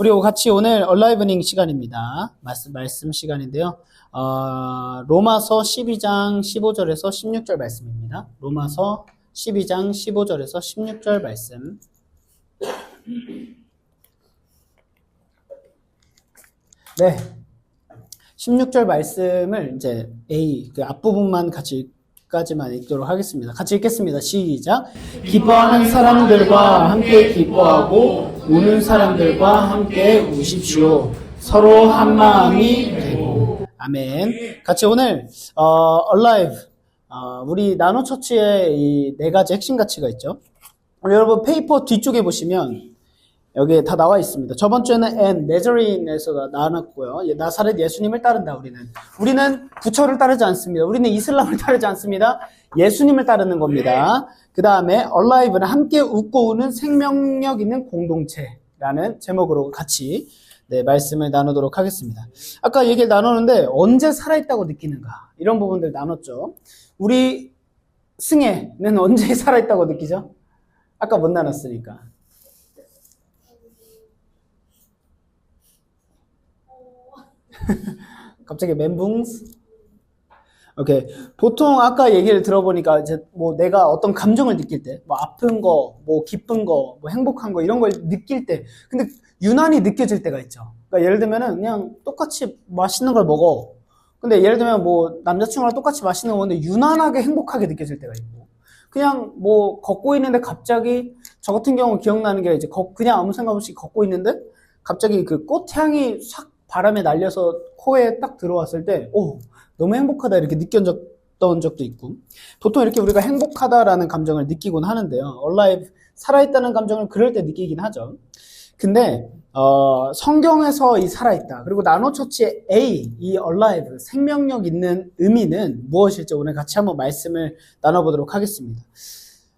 우리 같이 오늘 얼라이브닝 시간입니다. 말씀 시간인데요. 로마서 12장 15절에서 16절 말씀입니다. 로마서 12장 15절에서 16절 말씀. 네. 16절 말씀을 이제 그 앞부분만 까지만 읽도록 하겠습니다. 같이 읽겠습니다. 시작. 기뻐하는 사람들과 함께 기뻐하고 우는 사람들과 함께 우십시오. 서로 한 마음이 되고. 아멘. 같이 오늘 Alive 우리 나노처치의 이 네 가지 핵심 가치가 있죠. 여러분 페이퍼 뒤쪽에 보시면 여기에 다 나와 있습니다. 저번 주에는 네저린에서 나눴고요. 나사렛 예수님을 따른다. 우리는 부처를 따르지 않습니다. 우리는 이슬람을 따르지 않습니다. 예수님을 따르는 겁니다. 그 다음에 Alive는 함께 웃고 우는 생명력 있는 공동체라는 제목으로 같이 말씀을 나누도록 하겠습니다. 아까 얘기를 나누는데 언제 살아있다고 느끼는가 이런 부분들 나눴죠. 우리 승혜는 언제 살아있다고 느끼죠? 아까 못 나눴으니까. 갑자기 멘붕스? 오케이. 보통 아까 얘기를 들어보니까 이제 뭐 내가 어떤 감정을 느낄 때, 뭐 아픈 거, 뭐 기쁜 거, 뭐 행복한 거 이런 걸 느낄 때, 근데 유난히 느껴질 때가 있죠. 그러니까 예를 들면은 그냥 똑같이 맛있는 걸 먹어. 근데 예를 들면 뭐 남자친구랑 똑같이 맛있는 거 먹는데 유난하게 행복하게 느껴질 때가 있고, 그냥 뭐 걷고 있는데 갑자기 저 같은 경우 기억나는 게 이제 그냥 아무 생각 없이 걷고 있는데 갑자기 그 꽃향이 싹 바람에 날려서 코에 딱 들어왔을 때, 너무 행복하다 이렇게 느꼈던 적도 있고, 보통 이렇게 우리가 행복하다라는 감정을 느끼곤 하는데요. Alive, 살아있다는 감정을 그럴 때 느끼긴 하죠. 근데, 성경에서 이 살아있다, 그리고 나노처치의 A, 이 Alive, 생명력 있는 의미는 무엇일지 오늘 같이 한번 말씀을 나눠보도록 하겠습니다.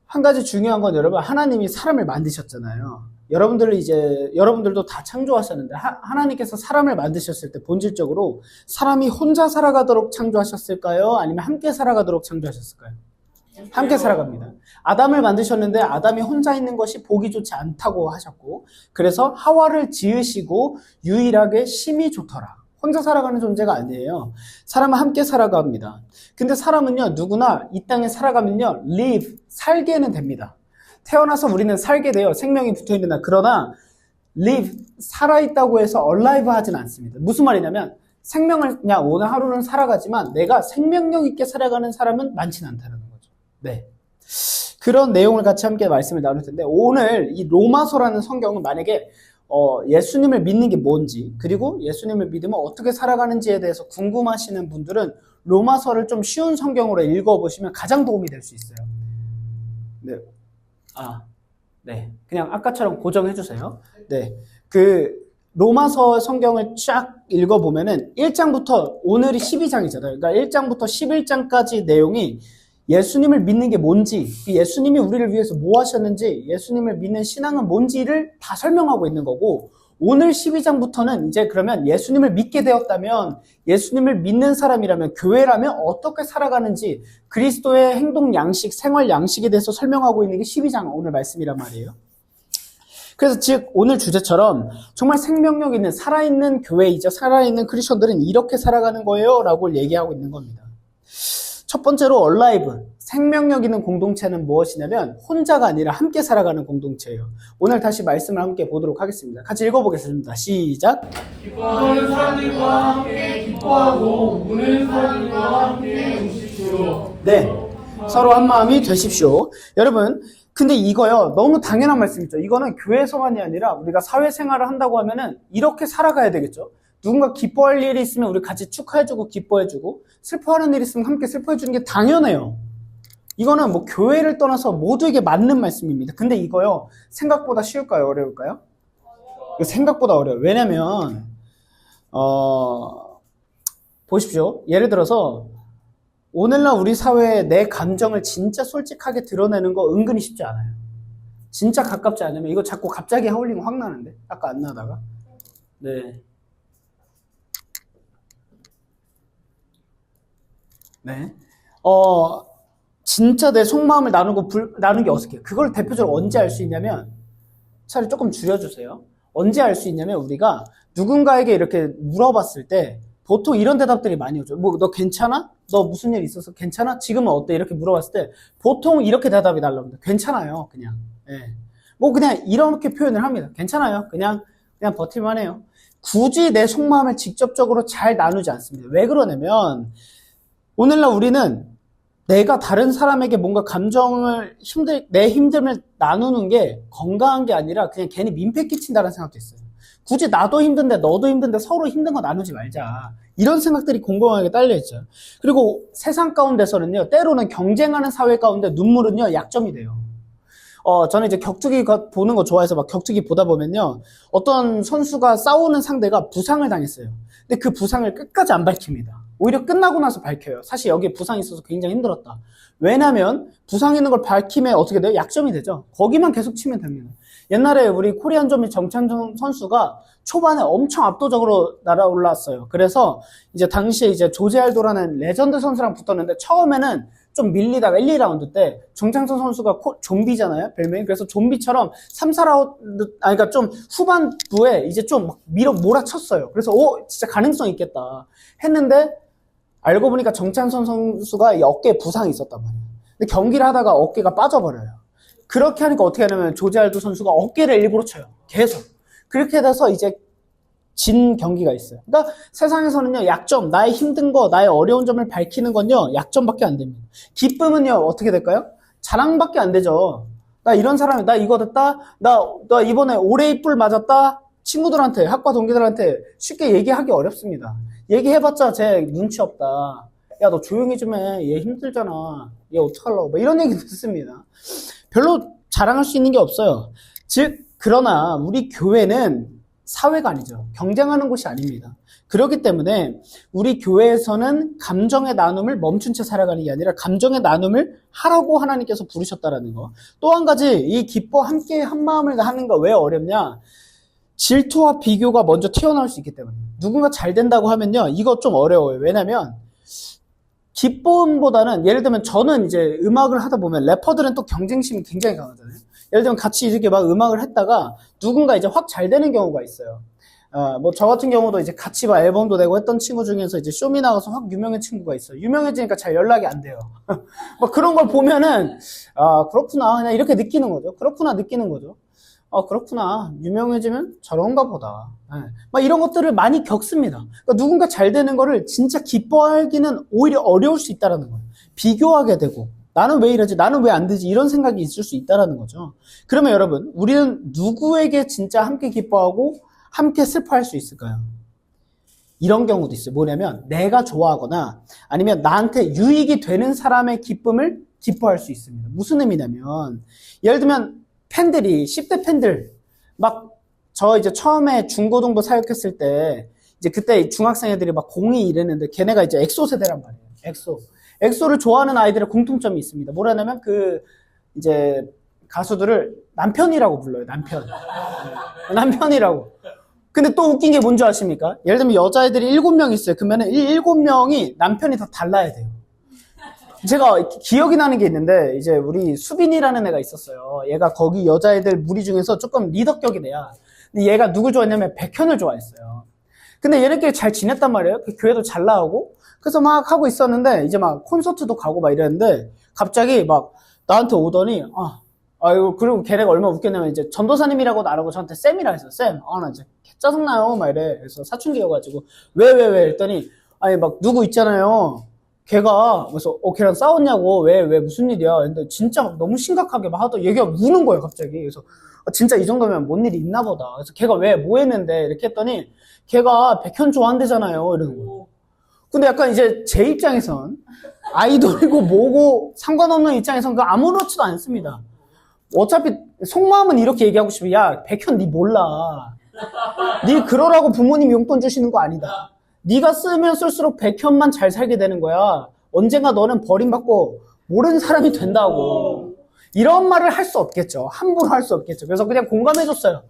한 가지 중요한 건 여러분, 하나님이 사람을 만드셨잖아요. 여러분들도 다 창조하셨는데 하나님께서 사람을 만드셨을 때 본질적으로 사람이 혼자 살아가도록 창조하셨을까요? 아니면 함께 살아가도록 창조하셨을까요? 함께 살아갑니다. 아담을 만드셨는데 아담이 혼자 있는 것이 보기 좋지 않다고 하셨고, 그래서 하와를 지으시고 유일하게 심이 좋더라. 혼자 살아가는 존재가 아니에요. 사람은 함께 살아갑니다. 근데 사람은요, 누구나 이 땅에 살아가면요, live, 살게는 됩니다. 태어나서 우리는 살게 돼요. 생명이 붙어있는 날. 그러나 live, 살아있다고 해서 alive 하진 않습니다. 무슨 말이냐면 생명을 그냥 오늘 하루는 살아가지만 내가 생명력 있게 살아가는 사람은 많지는 않다는 거죠. 네. 그런 내용을 같이 함께 말씀을 나눌 텐데, 오늘 이 로마서라는 성경은 만약에 예수님을 믿는 게 뭔지, 그리고 예수님을 믿으면 어떻게 살아가는지에 대해서 궁금하시는 분들은 로마서를 좀 쉬운 성경으로 읽어보시면 가장 도움이 될 수 있어요. 네. 그냥 아까처럼 고정해주세요. 네. 로마서 성경을 쫙 읽어보면은 1장부터, 오늘이 12장이잖아요. 그러니까 1장부터 11장까지 내용이 예수님을 믿는 게 뭔지, 예수님이 우리를 위해서 뭐 하셨는지, 예수님을 믿는 신앙은 뭔지를 다 설명하고 있는 거고, 오늘 12장부터는 이제 그러면 예수님을 믿게 되었다면, 예수님을 믿는 사람이라면, 교회라면 어떻게 살아가는지, 그리스도의 행동 양식, 생활 양식에 대해서 설명하고 있는 게 12장 오늘 말씀이란 말이에요. 그래서 즉 오늘 주제처럼 정말 생명력 있는 살아있는 교회이자 살아있는 크리스천들은 이렇게 살아가는 거예요 라고 얘기하고 있는 겁니다. 첫 번째로 Alive, 생명력 있는 공동체는 무엇이냐면 혼자가 아니라 함께 살아가는 공동체예요. 오늘 다시 말씀을 함께 보도록 하겠습니다. 같이 읽어보겠습니다. 시작. 기뻐하는 사람들과 함께 기뻐하고 우는 사람들과 함께 우십시오. 네, 서로 한 마음이 되십시오. 여러분, 근데 이거요, 너무 당연한 말씀이죠. 이거는 교회에서만이 아니라 우리가 사회생활을 한다고 하면은 이렇게 살아가야 되겠죠. 누군가 기뻐할 일이 있으면 우리 같이 축하해주고 기뻐해주고, 슬퍼하는 일이 있으면 함께 슬퍼해주는 게 당연해요. 이거는 뭐 교회를 떠나서 모두에게 맞는 말씀입니다. 근데 이거요, 생각보다 쉬울까요? 어려울까요? 생각보다 어려워요. 왜냐면 보십시오. 예를 들어서 오늘날 우리 사회에 내 감정을 진짜 솔직하게 드러내는 거 은근히 쉽지 않아요. 진짜 가깝지 않으면 이거 자꾸 갑자기 하울링 확 나는데, 아까 안 나다가. 네. 진짜 내 속마음을 나누는 게 어색해요. 그걸 대표적으로 언제 알 수 있냐면, 차라리 조금 줄여주세요. 언제 알 수 있냐면 우리가 누군가에게 이렇게 물어봤을 때 보통 이런 대답들이 많이 오죠. 뭐, 너 괜찮아? 너 무슨 일 있어서 괜찮아? 지금은 어때? 이렇게 물어봤을 때 보통 이렇게 대답이 날라옵니다. 괜찮아요. 그냥. 예. 뭐 그냥 이렇게 표현을 합니다. 괜찮아요. 그냥 버틸만 해요. 굳이 내 속마음을 직접적으로 잘 나누지 않습니다. 왜 그러냐면 오늘날 우리는 내가 다른 사람에게 뭔가 내 힘듦을 나누는 게 건강한 게 아니라 그냥 괜히 민폐 끼친다는 생각도 있어요. 굳이 나도 힘든데 너도 힘든데 서로 힘든 거 나누지 말자. 이런 생각들이 공공하게 딸려있죠. 그리고 세상 가운데서는요, 때로는 경쟁하는 사회 가운데 눈물은요, 약점이 돼요. 저는 이제 격투기 보는 거 좋아해서 막 격투기 보다 보면요, 어떤 선수가 싸우는 상대가 부상을 당했어요. 근데 그 부상을 끝까지 안 밝힙니다. 오히려 끝나고 나서 밝혀요. 사실 여기에 부상이 있어서 굉장히 힘들었다. 왜냐면 부상 있는 걸 밝히면 어떻게 돼요? 약점이 되죠. 거기만 계속 치면 됩니다. 옛날에 우리 코리안점이 정찬종 선수가 초반에 엄청 압도적으로 날아올랐어요. 그래서 이제 당시에 이제 조제 알도라는 레전드 선수랑 붙었는데 처음에는 좀 밀리다가 1, 2라운드 때 정창선 선수가 좀비잖아요, 별명이. 그래서 좀비처럼 3, 4라운드, 그러니까 좀 후반부에 이제 좀 몰아쳤어요. 그래서 진짜 가능성 있겠다 했는데 알고 보니까 정찬선 선수가 이 어깨에 부상이 있었단 말이에요. 근데 경기를 하다가 어깨가 빠져버려요. 그렇게 하니까 어떻게 하냐면 조제 알도 선수가 어깨를 일부러 쳐요. 계속. 그렇게 돼서 이제 진 경기가 있어요. 그러니까 세상에서는요, 약점, 나의 힘든 거, 나의 어려운 점을 밝히는 건요, 약점밖에 안 됩니다. 기쁨은요, 어떻게 될까요? 자랑밖에 안 되죠. 나 이런 사람이, 나 이거 됐다? 나 이번에 올해의 뿔 맞았다? 친구들한테, 학과 동기들한테 쉽게 얘기하기 어렵습니다. 얘기해봤자 쟤 눈치 없다. 야, 너 조용히 좀 해. 얘 힘들잖아. 얘 어떡하려고. 뭐 이런 얘기 듣습니다. 별로 자랑할 수 있는 게 없어요. 즉, 그러나 우리 교회는 사회가 아니죠. 경쟁하는 곳이 아닙니다. 그렇기 때문에 우리 교회에서는 감정의 나눔을 멈춘 채 살아가는 게 아니라 감정의 나눔을 하라고 하나님께서 부르셨다라는 거. 또 한 가지, 이 기뻐 함께 한 마음을 하는 거 왜 어렵냐? 질투와 비교가 먼저 튀어나올 수 있기 때문에. 누군가 잘 된다고 하면요, 이거 좀 어려워요. 왜냐면 기쁨보다는, 예를 들면 저는 이제 음악을 하다 보면 래퍼들은 또 경쟁심이 굉장히 강하잖아요. 예를 들면 같이 이렇게 막 음악을 했다가 누군가 이제 확 잘 되는 경우가 있어요. 뭐 저 같은 경우도 이제 같이 막 앨범도 내고 했던 친구 중에서 이제 쇼미 나가서 확 유명한 친구가 있어요. 유명해지니까 잘 연락이 안 돼요. 막 그런 걸 보면은, 그렇구나. 그냥 이렇게 느끼는 거죠. 그렇구나, 느끼는 거죠. 그렇구나. 유명해지면 저런가 보다. 막 이런 것들을 많이 겪습니다. 그러니까 누군가 잘 되는 거를 진짜 기뻐하기는 오히려 어려울 수 있다는 거예요. 비교하게 되고, 나는 왜 이러지? 나는 왜 안 되지? 이런 생각이 있을 수 있다는 거죠. 그러면 여러분, 우리는 누구에게 진짜 함께 기뻐하고 함께 슬퍼할 수 있을까요? 이런 경우도 있어요. 뭐냐면 내가 좋아하거나 아니면 나한테 유익이 되는 사람의 기쁨을 기뻐할 수 있습니다. 무슨 의미냐면, 예를 들면 팬들이, 10대 팬들, 저 이제 처음에 중고등부 사역했을 때, 이제 그때 중학생 애들이 막 02 이랬는데, 걔네가 이제 엑소 세대란 말이에요. 엑소를 좋아하는 아이들의 공통점이 있습니다. 뭐라냐면 이제 가수들을 남편이라고 불러요. 남편이라고. 근데 또 웃긴 게 뭔지 아십니까? 예를 들면 여자애들이 7명 있어요. 그러면은 이 7명이 남편이 다 달라야 돼요. 제가 기억이 나는 게 있는데, 이제 우리 수빈이라는 애가 있었어요. 얘가 거기 여자애들 무리 중에서 조금 리더격인 애야. 근데 얘가 누굴 좋아했냐면 백현을 좋아했어요. 근데 얘네끼리 잘 지냈단 말이에요. 교회도 잘 나오고. 그래서 막 하고 있었는데, 이제 막 콘서트도 가고 막 이랬는데, 갑자기 막 나한테 오더니, 그리고 걔네가 얼마나 웃겼냐면, 이제 전도사님이라고도 안 하고 저한테 쌤이라 했어요. 쌤, 나 이제 짜증나요. 막 이래. 그래서 사춘기여가지고, 왜? 했더니, 막 누구 있잖아요. 걔가, 그래서, 걔랑 싸웠냐고, 왜, 무슨 일이야. 근데 진짜 너무 심각하게 막 하더니 얘가 우는 거예요, 갑자기. 그래서, 진짜 이 정도면 뭔 일이 있나 보다. 그래서 걔가 왜, 뭐 했는데, 이렇게 했더니, 걔가 백현 좋아한대잖아요. 이러는 거예요. 근데 약간 이제 제 입장에선, 아이돌이고 뭐고 상관없는 입장에선 아무렇지도 않습니다. 어차피 속마음은 이렇게 얘기하고 싶어. 야, 백현 니 몰라. 니 그러라고 부모님 용돈 주시는 거 아니다. 네가 쓰면 쓸수록 백현만 잘 살게 되는 거야. 언젠가 너는 버림받고 모르는 사람이 된다고. 이런 말을 할 수 없겠죠. 함부로 할 수 없겠죠. 그래서 그냥 공감해줬어요.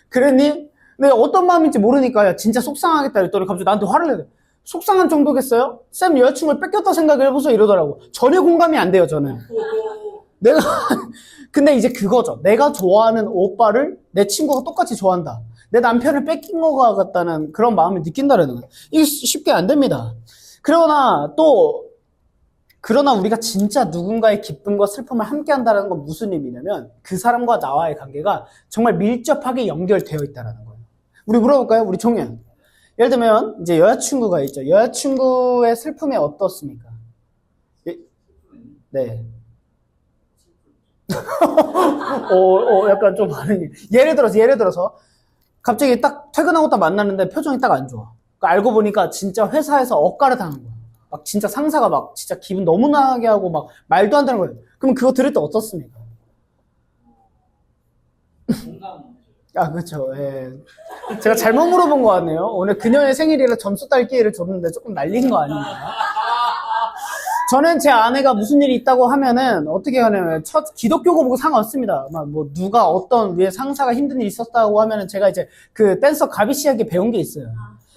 그랬니? 근데 어떤 마음인지 모르니까 야, 진짜 속상하겠다 했더니 갑자기 나한테 화를 내요. 속상한 정도겠어요? 쌤 여자친구를 뺏겼다 생각을 해보세요 이러더라고. 전혀 공감이 안 돼요, 저는. 근데 이제 그거죠. 내가 좋아하는 오빠를 내 친구가 똑같이 좋아한다. 내 남편을 뺏긴 것 같다는 그런 마음을 느낀다는 거예요. 이게 쉽게 안 됩니다. 그러나 우리가 진짜 누군가의 기쁨과 슬픔을 함께 한다는 건 무슨 의미냐면 그 사람과 나와의 관계가 정말 밀접하게 연결되어 있다는 거예요. 우리 물어볼까요? 우리 종현. 예를 들면 이제 여자친구가 있죠. 여자친구의 슬픔이 어떻습니까? 네. 약간 좀 반응이. 예를 들어서 갑자기 딱 퇴근하고 딱 만났는데 표정이 딱 안 좋아. 그러니까 알고 보니까 진짜 회사에서 억까를 당한 거야. 막 진짜 상사가 막 진짜 기분 너무 나게 하고 막 말도 안 되는 거예요. 그럼 그거 들을 때 어떻습니까? 아, 그렇죠. 예. 제가 잘못 물어본 것 같네요. 오늘 그녀의 생일이라 점수 딸 기회를 줬는데 조금 날린 거 아닌가? 저는 제 아내가 무슨 일이 있다고 하면은 어떻게 하냐면 첫 기독교고 보고 상관없습니다. 막 뭐 누가 어떤 위에 상사가 힘든 일이 있었다고 하면은 제가 이제 그 댄서 가비 씨에게 배운 게 있어요.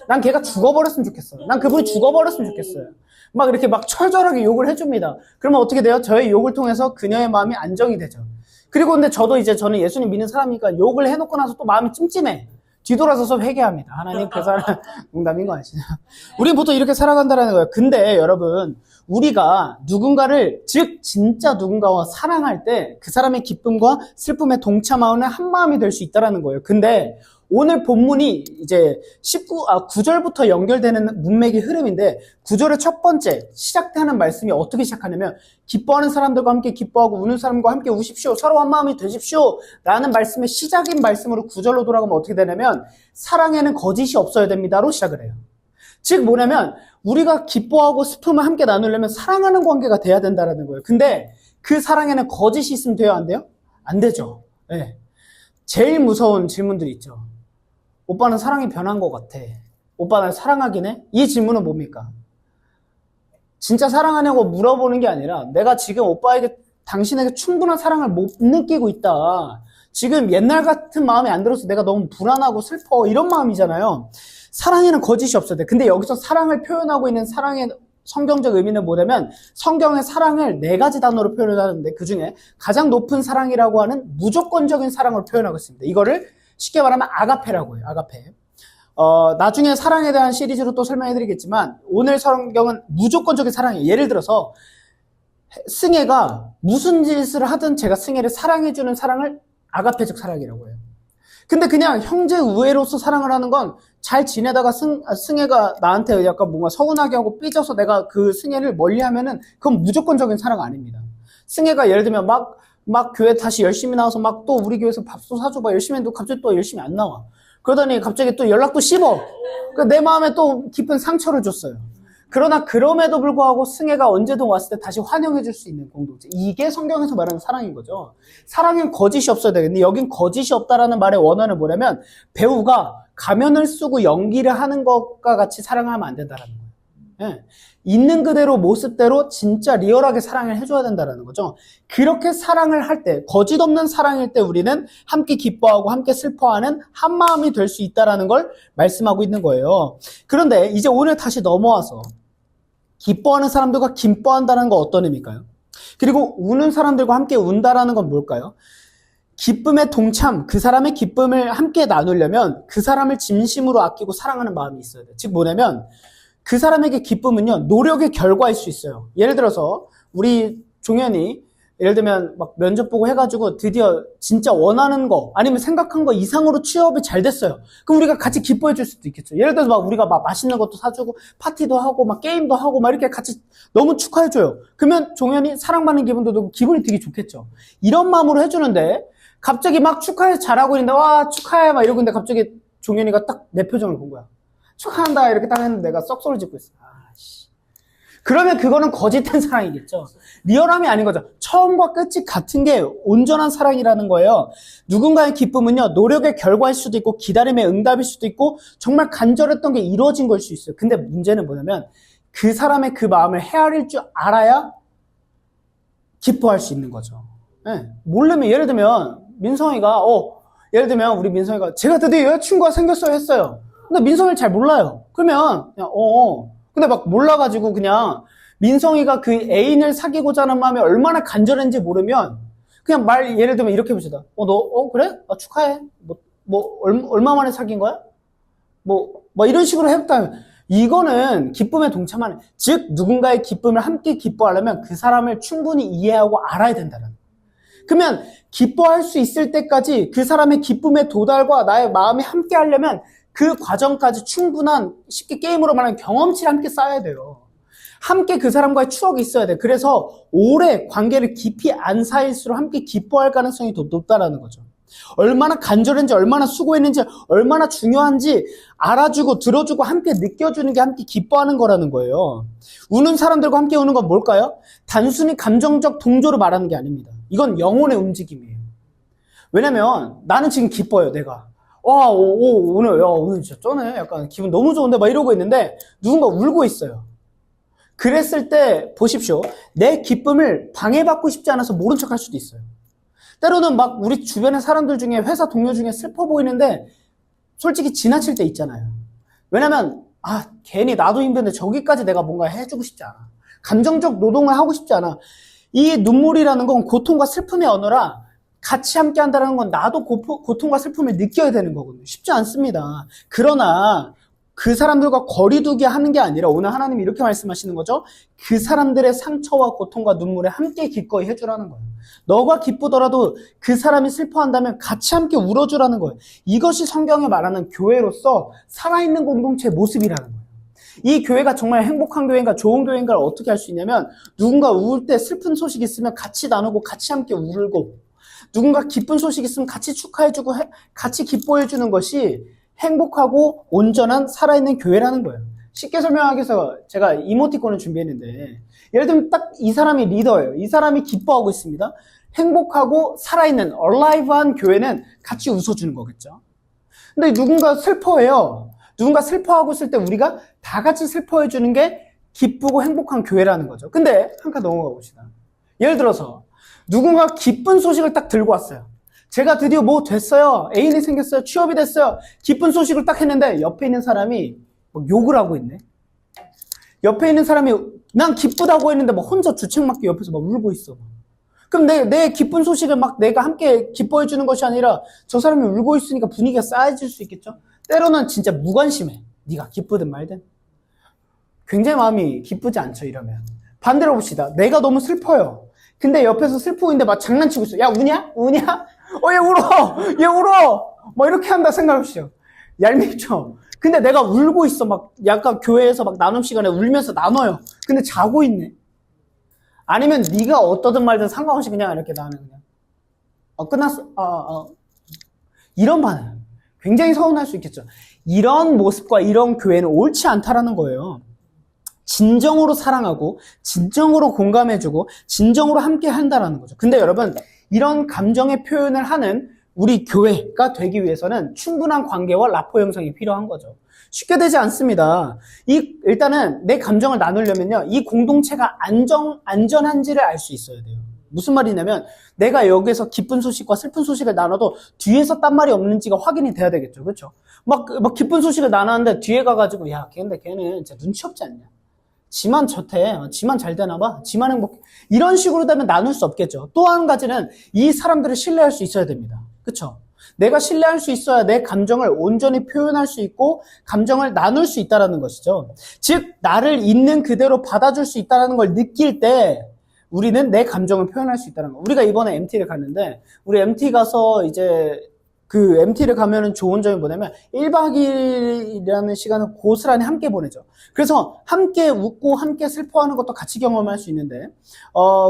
난 걔가 죽어버렸으면 좋겠어요. 난 그분이 죽어버렸으면 좋겠어요. 막 이렇게 막 철저하게 욕을 해줍니다. 그러면 어떻게 돼요? 저의 욕을 통해서 그녀의 마음이 안정이 되죠. 그리고 근데 저는 예수님 믿는 사람이니까 욕을 해놓고 나서 또 마음이 찜찜해. 뒤돌아서서 회개합니다. 하나님 그 사람 농담인 거 아시죠? 우리는 보통 이렇게 살아간다는 거예요. 근데 여러분 우리가 누군가를 즉 진짜 누군가와 사랑할 때 그 사람의 기쁨과 슬픔에 동참하는 한 마음이 될 수 있다는 거예요. 근데 오늘 본문이 이제 9절부터 연결되는 문맥의 흐름인데 9절의 첫 번째 시작되는 말씀이 어떻게 시작하냐면 기뻐하는 사람들과 함께 기뻐하고 우는 사람과 함께 우십시오. 서로 한 마음이 되십시오. 라는 말씀의 시작인 말씀으로 9절로 돌아가면 어떻게 되냐면 사랑에는 거짓이 없어야 됩니다로 시작을 해요. 즉 뭐냐면 우리가 기뻐하고 슬픔을 함께 나누려면 사랑하는 관계가 돼야 된다는 거예요. 근데 그 사랑에는 거짓이 있으면 돼요? 안 돼요? 안 되죠. 네. 제일 무서운 질문들이 있죠. 오빠는 사랑이 변한 것 같아. 오빠 날 사랑하긴 해? 이 질문은 뭡니까? 진짜 사랑하냐고 물어보는 게 아니라 내가 지금 당신에게 충분한 사랑을 못 느끼고 있다. 지금 옛날 같은 마음이 안 들어서 내가 너무 불안하고 슬퍼 이런 마음이잖아요. 사랑에는 거짓이 없어야 돼. 근데 여기서 사랑을 표현하고 있는 사랑의 성경적 의미는 뭐냐면 성경의 사랑을 4가지 단어로 표현하는데 그중에 가장 높은 사랑이라고 하는 무조건적인 사랑을 표현하고 있습니다. 이거를 쉽게 말하면 아가페라고 해요. 아가페. 나중에 사랑에 대한 시리즈로 또 설명해드리겠지만 오늘 성경은 무조건적인 사랑이에요. 예를 들어서 승혜가 무슨 짓을 하든 제가 승혜를 사랑해주는 사랑을 아가페적 사랑이라고 해요. 근데 그냥 형제 우애로서 사랑을 하는 건 잘 지내다가 승혜가 나한테 약간 뭔가 서운하게 하고 삐져서 내가 그 승혜를 멀리하면은 그건 무조건적인 사랑 아닙니다. 승혜가 예를 들면 막 교회 다시 열심히 나와서 막 또 우리 교회에서 밥도 사주고 열심히 했는데 갑자기 또 열심히 안 나와. 그러더니 갑자기 또 연락도 씹어. 내 마음에 또 깊은 상처를 줬어요. 그러나 그럼에도 불구하고 승혜가 언제든 왔을 때 다시 환영해줄 수 있는 공동체. 이게 성경에서 말하는 사랑인 거죠. 사랑엔 거짓이 없어야 되는데 여긴 거짓이 없다라는 말의 원어는 뭐냐면 배우가 가면을 쓰고 연기를 하는 것과 같이 사랑하면 안 된다라는 거예요. 예. 있는 그대로 모습대로 진짜 리얼하게 사랑을 해줘야 된다는 거죠. 그렇게 사랑을 할 때, 거짓 없는 사랑일 때 우리는 함께 기뻐하고 함께 슬퍼하는 한 마음이 될 수 있다는 걸 말씀하고 있는 거예요. 그런데 이제 오늘 다시 넘어와서 기뻐하는 사람들과 기뻐한다는 건 어떤 의미일까요? 그리고 우는 사람들과 함께 운다라는 건 뭘까요? 기쁨의 동참, 그 사람의 기쁨을 함께 나누려면 그 사람을 진심으로 아끼고 사랑하는 마음이 있어야 돼요. 즉 뭐냐면 그 사람에게 기쁨은요, 노력의 결과일 수 있어요. 예를 들어서 우리 종현이 예를 들면 막 면접 보고 해가지고 드디어 진짜 원하는 거 아니면 생각한 거 이상으로 취업이 잘 됐어요. 그럼 우리가 같이 기뻐해 줄 수도 있겠죠. 예를 들어서 막 우리가 막 맛있는 것도 사주고 파티도 하고 막 게임도 하고 막 이렇게 같이 너무 축하해 줘요. 그러면 종현이 사랑받는 기분도 들고 기분이 되게 좋겠죠. 이런 마음으로 해주는데 갑자기 막 축하해 잘하고 있는데 와 축하해 막 이러고 있는데 갑자기 종현이가 딱 내 표정을 본 거야. 축하한다 이렇게 딱 했는데 내가 썩소리 짓고 있어. 그러면 그거는 거짓된 사랑이겠죠. 리얼함이 아닌 거죠. 처음과 끝이 같은 게 온전한 사랑이라는 거예요. 누군가의 기쁨은요, 노력의 결과일 수도 있고 기다림의 응답일 수도 있고 정말 간절했던 게 이루어진 걸 수 있어요. 근데 문제는 뭐냐면 그 사람의 그 마음을 헤아릴 줄 알아야 기뻐할 수 있는 거죠. 네. 모르면 예를 들면 민성이가 예를 들면 우리 민성이가 제가 드디어 여자친구가 생겼어요 했어요. 근데 민성이를 잘 몰라요. 그러면 그냥 근데 막 몰라가지고 그냥 민성이가 그 애인을 사귀고자 하는 마음이 얼마나 간절한지 모르면 그냥 예를 들면 이렇게 해봅시다. 너 그래? 축하해. 뭐 얼마 만에 사귄 거야? 뭐 이런 식으로 해봤다면 이거는 기쁨에 동참하는, 즉 누군가의 기쁨을 함께 기뻐하려면 그 사람을 충분히 이해하고 알아야 된다는. 그러면 기뻐할 수 있을 때까지 그 사람의 기쁨의 도달과 나의 마음이 함께 하려면 그 과정까지 충분한, 쉽게 게임으로 말하면 경험치를 함께 쌓아야 돼요. 함께 그 사람과의 추억이 있어야 돼. 그래서 오래 관계를 깊이 안 쌓일수록 함께 기뻐할 가능성이 더 높다라는 거죠. 얼마나 간절한지, 얼마나 수고했는지, 얼마나 중요한지 알아주고 들어주고 함께 느껴주는 게 함께 기뻐하는 거라는 거예요. 우는 사람들과 함께 우는 건 뭘까요? 단순히 감정적 동조를 말하는 게 아닙니다. 이건 영혼의 움직임이에요. 왜냐면 나는 지금 기뻐요, 내가. 오늘 진짜 쩌네. 약간 기분 너무 좋은데 막 이러고 있는데 누군가 울고 있어요. 그랬을 때 보십시오. 내 기쁨을 방해받고 싶지 않아서 모른 척 할 수도 있어요. 때로는 막 우리 주변의 사람들 중에, 회사 동료 중에 슬퍼 보이는데 솔직히 지나칠 때 있잖아요. 왜냐면 괜히 나도 힘든데 저기까지 내가 뭔가 해주고 싶지 않아. 감정적 노동을 하고 싶지 않아. 이 눈물이라는 건 고통과 슬픔의 언어라, 같이 함께 한다는 건 나도 고통과 슬픔을 느껴야 되는 거거든요. 쉽지 않습니다. 그러나 그 사람들과 거리두기 하는 게 아니라 오늘 하나님이 이렇게 말씀하시는 거죠. 그 사람들의 상처와 고통과 눈물에 함께 기꺼이 해주라는 거예요. 너가 기쁘더라도 그 사람이 슬퍼한다면 같이 함께 울어주라는 거예요. 이것이 성경에 말하는 교회로서 살아있는 공동체의 모습이라는 거예요. 이 교회가 정말 행복한 교회인가 좋은 교회인가를 어떻게 알 수 있냐면, 누군가 울 때 슬픈 소식이 있으면 같이 나누고 같이 함께 울고, 누군가 기쁜 소식이 있으면 같이 축하해주고 같이 기뻐해주는 것이 행복하고 온전한 살아있는 교회라는 거예요. 쉽게 설명하기 위해서 제가 이모티콘을 준비했는데, 예를 들면 딱 이 사람이 리더예요. 이 사람이 기뻐하고 있습니다. 행복하고 살아있는 alive한 교회는 같이 웃어주는 거겠죠. 근데 누군가 슬퍼해요. 누군가 슬퍼하고 있을 때 우리가 다 같이 슬퍼해주는 게 기쁘고 행복한 교회라는 거죠. 근데 한 칸 넘어가 봅시다. 예를 들어서 누군가 기쁜 소식을 딱 들고 왔어요. 제가 드디어 뭐 됐어요. 애인이 생겼어요. 취업이 됐어요. 기쁜 소식을 딱 했는데 옆에 있는 사람이 막 욕을 하고 있네. 옆에 있는 사람이 난 기쁘다고 했는데 막 혼자 주책맞게 옆에서 막 울고 있어. 그럼 내 기쁜 소식을 막 내가 함께 기뻐해 주는 것이 아니라 저 사람이 울고 있으니까 분위기가 싸해질 수 있겠죠? 때로는 진짜 무관심해. 네가 기쁘든 말든. 굉장히 마음이 기쁘지 않죠, 이러면. 반대로 봅시다. 내가 너무 슬퍼요. 근데 옆에서 슬프고 있는데 막 장난치고 있어. 야, 우냐? 얘 울어! 얘 울어! 뭐 이렇게 한다 생각해보시죠. 얄밉죠? 근데 내가 울고 있어. 막 약간 교회에서 막 나눔 시간에 울면서 나눠요. 근데 자고 있네. 아니면 네가 어떠든 말든 상관없이 그냥 이렇게 나는 그냥 끝났어. 이런 반응. 굉장히 서운할 수 있겠죠. 이런 모습과 이런 교회는 옳지 않다라는 거예요. 진정으로 사랑하고 진정으로 공감해주고 진정으로 함께 한다라는 거죠. 근데 여러분, 이런 감정의 표현을 하는 우리 교회가 되기 위해서는 충분한 관계와 라포 형성이 필요한 거죠. 쉽게 되지 않습니다. 일단은 내 감정을 나누려면요, 이 공동체가 안전한지를 알 수 있어야 돼요. 무슨 말이냐면, 내가 여기서 기쁜 소식과 슬픈 소식을 나눠도 뒤에서 딴 말이 없는지가 확인이 돼야 되겠죠. 그렇죠? 막 기쁜 소식을 나눴는데 뒤에 가가지고, 야, 걔는 진짜 눈치 없지 않냐? 지만 좋대. 지만 잘 되나 봐. 지만 행복해. 이런 식으로 되면 나눌 수 없겠죠. 또 한 가지는 이 사람들을 신뢰할 수 있어야 됩니다. 그렇죠? 내가 신뢰할 수 있어야 내 감정을 온전히 표현할 수 있고 감정을 나눌 수 있다는 것이죠. 즉, 나를 있는 그대로 받아줄 수 있다는 걸 느낄 때 우리는 내 감정을 표현할 수 있다는 거. 우리가 이번에 MT를 갔는데, 우리 MT 가서 이제 그 MT를 가면은 좋은 점이 뭐냐면 1박 2일이라는 시간을 고스란히 함께 보내죠. 그래서 함께 웃고 함께 슬퍼하는 것도 같이 경험할 수 있는데,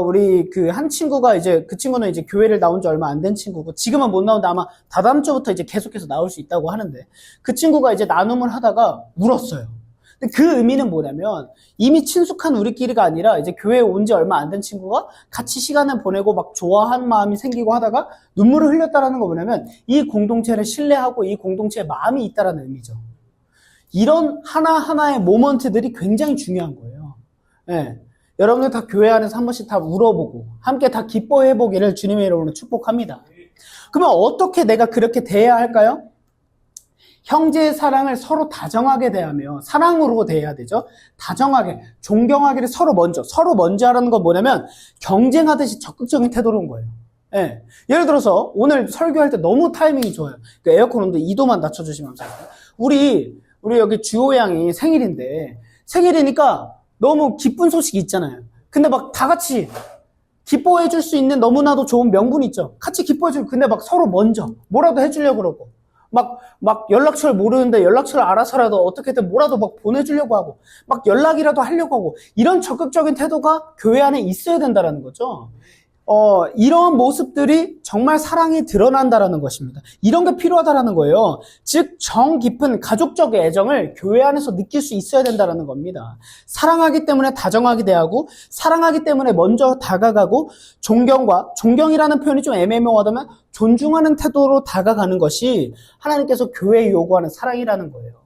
우리 그 한 친구가 그 친구는 이제 교회를 나온 지 얼마 안 된 친구고, 지금은 못 나오는데 아마 다다음 주부터 이제 계속해서 나올 수 있다고 하는데, 그 친구가 이제 나눔을 하다가 울었어요. 근데 그 의미는 뭐냐면, 이미 친숙한 우리끼리가 아니라 이제 교회에 온 지 얼마 안 된 친구가 같이 시간을 보내고 막 좋아하는 마음이 생기고 하다가 눈물을 흘렸다라는 거 뭐냐면, 이 공동체를 신뢰하고 이 공동체에 마음이 있다라는 의미죠. 이런 하나하나의 모먼트들이 굉장히 중요한 거예요. 네. 여러분들 다 교회 안에서 한 번씩 다 울어보고 함께 다 기뻐해보기를 주님의 이름으로 축복합니다. 그러면 어떻게 내가 그렇게 대해야 할까요? 형제의 사랑을 서로 다정하게 대하며, 사랑으로 대해야 되죠. 다정하게, 존경하기를 서로 먼저 하라는 건 뭐냐면 경쟁하듯이 적극적인 태도로 온 거예요. 예. 예를 들어서 오늘 설교할 때 너무 타이밍이 좋아요. 그 에어컨 온도 2도만 낮춰주시면 감사합니다. 우리 여기 주호 양이 생일인데 생일이니까 너무 기쁜 소식이 있잖아요. 근데 막 다 같이 기뻐해 줄 수 있는 너무나도 좋은 명분이 있죠. 같이 기뻐해 줄, 근데 막 서로 먼저 뭐라도 해주려고 그러고, 막 연락처를 모르는데 연락처를 알아서라도 어떻게든 뭐라도 막 보내주려고 하고, 막 연락이라도 하려고 하고, 이런 적극적인 태도가 교회 안에 있어야 된다는 거죠. 이러한 모습들이 정말 사랑이 드러난다라는 것입니다. 이런 게 필요하다라는 거예요. 즉, 정 깊은 가족적 애정을 교회 안에서 느낄 수 있어야 된다라는 겁니다. 사랑하기 때문에 다정하게 대하고, 사랑하기 때문에 먼저 다가가고, 존경이라는 표현이 좀 애매모호하다면, 존중하는 태도로 다가가는 것이 하나님께서 교회에 요구하는 사랑이라는 거예요.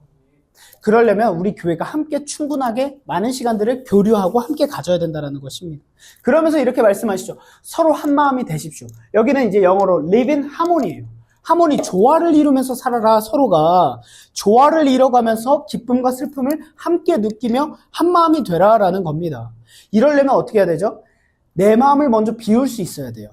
그러려면 우리 교회가 함께 충분하게 많은 시간들을 교류하고 함께 가져야 된다는 것입니다. 그러면서 이렇게 말씀하시죠. 서로 한 마음이 되십시오. 여기는 이제 영어로 live in harmony예요. 하모니, 조화를 이루면서 살아라. 서로가 조화를 이뤄가면서 기쁨과 슬픔을 함께 느끼며 한 마음이 되라라는 겁니다. 이러려면 어떻게 해야 되죠? 내 마음을 먼저 비울 수 있어야 돼요.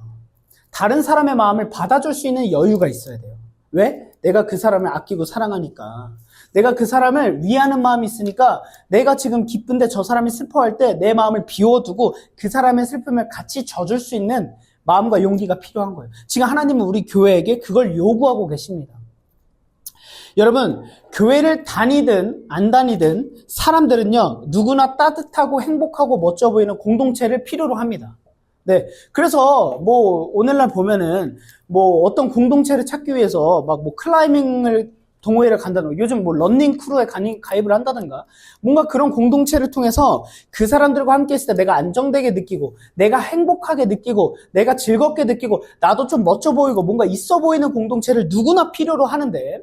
다른 사람의 마음을 받아줄 수 있는 여유가 있어야 돼요. 왜? 내가 그 사람을 아끼고 사랑하니까. 내가 그 사람을 위하는 마음이 있으니까 내가 지금 기쁜데 저 사람이 슬퍼할 때 내 마음을 비워두고 그 사람의 슬픔을 같이 져줄 수 있는 마음과 용기가 필요한 거예요. 지금 하나님은 우리 교회에게 그걸 요구하고 계십니다. 여러분, 교회를 다니든 안 다니든 사람들은요, 누구나 따뜻하고 행복하고 멋져 보이는 공동체를 필요로 합니다. 네. 그래서, 오늘날 보면은, 어떤 공동체를 찾기 위해서, 클라이밍을 동호회를 간다든가, 요즘 런닝 크루에 가입을 한다든가, 뭔가 그런 공동체를 통해서 그 사람들과 함께 있을 때 내가 안정되게 느끼고, 내가 행복하게 느끼고, 내가 즐겁게 느끼고, 나도 좀 멋져 보이고, 뭔가 있어 보이는 공동체를 누구나 필요로 하는데,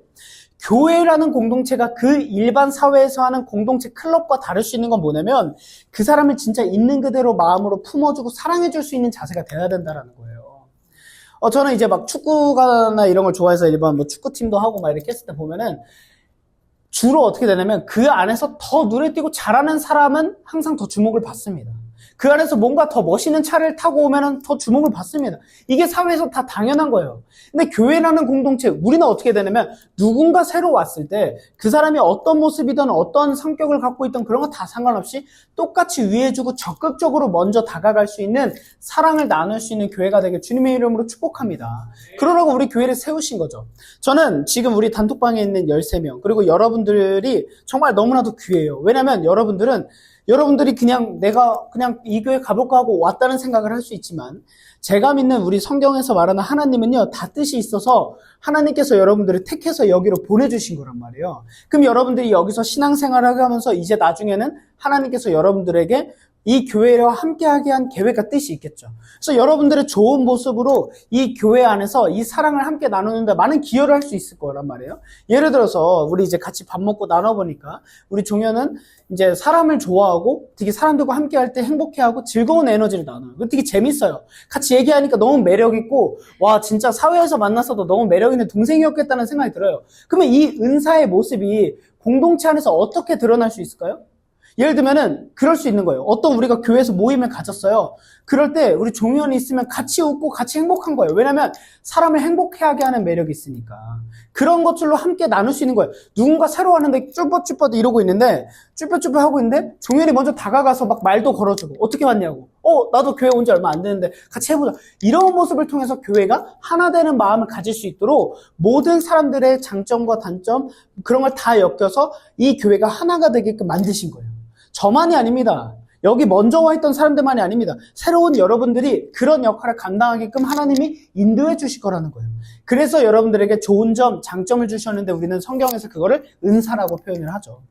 교회라는 공동체가 그 일반 사회에서 하는 공동체 클럽과 다를 수 있는 건 뭐냐면, 그 사람을 진짜 있는 그대로 마음으로 품어주고 사랑해줄 수 있는 자세가 돼야 된다는 거예요. 저는 이제 축구나 이런 걸 좋아해서 일반 축구팀도 하고 이렇게 했을 때 보면은 주로 어떻게 되냐면 그 안에서 더 눈에 띄고 잘하는 사람은 항상 더 주목을 받습니다. 그 안에서 뭔가 더 멋있는 차를 타고 오면은 더 주목을 받습니다. 이게 사회에서 다 당연한 거예요. 근데 교회라는 공동체, 우리는 어떻게 되냐면 누군가 새로 왔을 때 그 사람이 어떤 모습이든 어떤 성격을 갖고 있든 그런 거 다 상관없이 똑같이 위해주고 적극적으로 먼저 다가갈 수 있는 사랑을 나눌 수 있는 교회가 되길 주님의 이름으로 축복합니다. 그러라고 우리 교회를 세우신 거죠. 저는 지금 우리 단톡방에 있는 13명, 그리고 여러분들이 정말 너무나도 귀해요. 왜냐면 여러분들이 그냥 내가 그냥 이 교회 가볼까 하고 왔다는 생각을 할 수 있지만, 제가 믿는 우리 성경에서 말하는 하나님은요, 다 뜻이 있어서 하나님께서 여러분들을 택해서 여기로 보내주신 거란 말이에요. 그럼 여러분들이 여기서 신앙생활을 하면서 이제 나중에는 하나님께서 여러분들에게 이 교회와 함께하게 한 계획과 뜻이 있겠죠. 그래서 여러분들의 좋은 모습으로 이 교회 안에서 이 사랑을 함께 나누는데 많은 기여를 할 수 있을 거란 말이에요. 예를 들어서 우리 이제 같이 밥 먹고 나눠보니까 우리 종현은 이제 사람을 좋아하고 되게 사람들과 함께할 때 행복해하고 즐거운 에너지를 나눠요. 되게 재밌어요. 같이 얘기하니까 너무 매력있고, 와, 진짜 사회에서 만났어도 너무 매력있는 동생이었겠다는 생각이 들어요. 그러면 이 은사의 모습이 공동체 안에서 어떻게 드러날 수 있을까요? 예를 들면은 그럴 수 있는 거예요. 어떤 우리가 교회에서 모임을 가졌어요. 그럴 때 우리 종현이 있으면 같이 웃고 같이 행복한 거예요. 왜냐면 사람을 행복해하게 하는 매력이 있으니까. 그런 것들로 함께 나눌 수 있는 거예요. 누군가 새로 왔는데 쭈뼛쭈뼛 이러고 있는데, 쭈뼛쭈뼛 하고 있는데 종현이 먼저 다가가서 말도 걸어주고, 어떻게 왔냐고, 나도 교회 온 지 얼마 안 됐는데 같이 해보자. 이런 모습을 통해서 교회가 하나 되는 마음을 가질 수 있도록 모든 사람들의 장점과 단점, 그런 걸 다 엮여서 이 교회가 하나가 되게끔 만드신 거예요. 저만이 아닙니다. 여기 먼저 와 있던 사람들만이 아닙니다. 새로운 여러분들이 그런 역할을 감당하게끔 하나님이 인도해 주실 거라는 거예요. 그래서 여러분들에게 좋은 점, 장점을 주셨는데 우리는 성경에서 그거를 은사라고 표현을 하죠.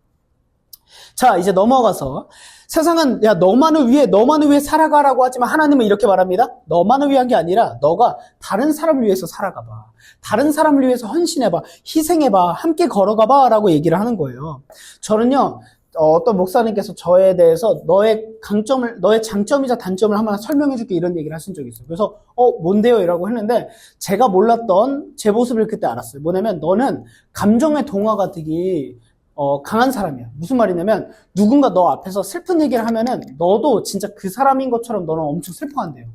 자, 이제 넘어가서 세상은 야 너만을 위해 살아가라고 하지만 하나님은 이렇게 말합니다. 너만을 위한 게 아니라 너가 다른 사람을 위해서 살아가봐. 다른 사람을 위해서 헌신해봐. 희생해봐. 함께 걸어가봐 라고 얘기를 하는 거예요. 저는요, 어떤 목사님께서 저에 대해서 너의 장점이자 단점을 한번 설명해 줄게 이런 얘기를 하신 적이 있어요. 그래서 뭔데요? 이라고 했는데 제가 몰랐던 제 모습을 그때 알았어요. 뭐냐면 너는 감정의 동화가 되게 강한 사람이야. 무슨 말이냐면 누군가 너 앞에서 슬픈 얘기를 하면은 너도 진짜 그 사람인 것처럼 너는 엄청 슬퍼한대요.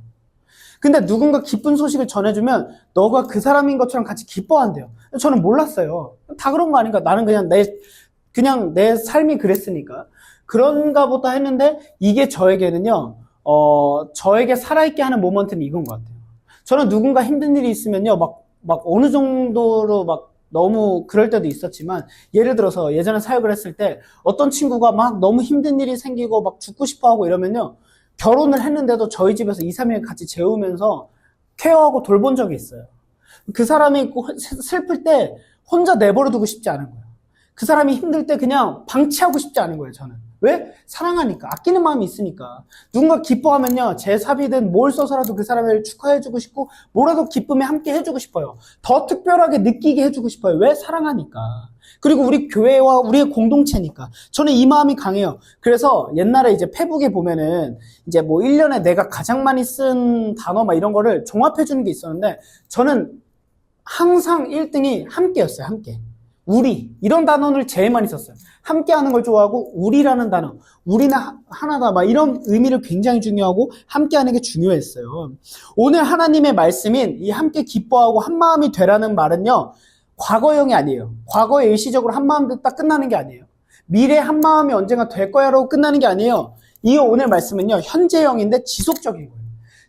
근데 누군가 기쁜 소식을 전해주면 너가 그 사람인 것처럼 같이 기뻐한대요. 저는 몰랐어요. 다 그런 거 아닌가? 나는 그냥 내 삶이 그랬으니까. 그런가 보다 했는데 이게 저에게는요, 저에게 살아있게 하는 모먼트는 이건 것 같아요. 저는 누군가 힘든 일이 있으면요, 막 어느 정도로 막 너무 그럴 때도 있었지만, 예를 들어서 예전에 사역을 했을 때 어떤 친구가 막 너무 힘든 일이 생기고 막 죽고 싶어 하고 이러면요, 결혼을 했는데도 저희 집에서 2, 3일 같이 재우면서 케어하고 돌본 적이 있어요. 그 사람이 슬플 때 혼자 내버려 두고 싶지 않은 거예요. 그 사람이 힘들 때 그냥 방치하고 싶지 않은 거예요, 저는. 왜? 사랑하니까. 아끼는 마음이 있으니까. 누군가 기뻐하면요, 제 사비든 뭘 써서라도 그 사람을 축하해주고 싶고, 뭐라도 기쁨에 함께 해주고 싶어요. 더 특별하게 느끼게 해주고 싶어요. 왜? 사랑하니까. 그리고 우리 교회와 우리의 공동체니까. 저는 이 마음이 강해요. 그래서 옛날에 이제 페북에 보면은, 이제 뭐 1년에 내가 가장 많이 쓴 단어 막 이런 거를 종합해주는 게 있었는데, 저는 항상 1등이 함께였어요, 함께. 우리, 이런 단어를 제일 많이 썼어요. 함께 하는 걸 좋아하고, 우리라는 단어, 우리는 하나다, 막 이런 의미를 굉장히 중요하고, 함께 하는 게 중요했어요. 오늘 하나님의 말씀인 이 함께 기뻐하고 한마음이 되라는 말은요, 과거형이 아니에요. 과거에 일시적으로 한마음 듣다 끝나는 게 아니에요. 미래 한마음이 언젠가 될 거야라고 끝나는 게 아니에요. 이 오늘 말씀은요, 현재형인데 지속적인 거예요.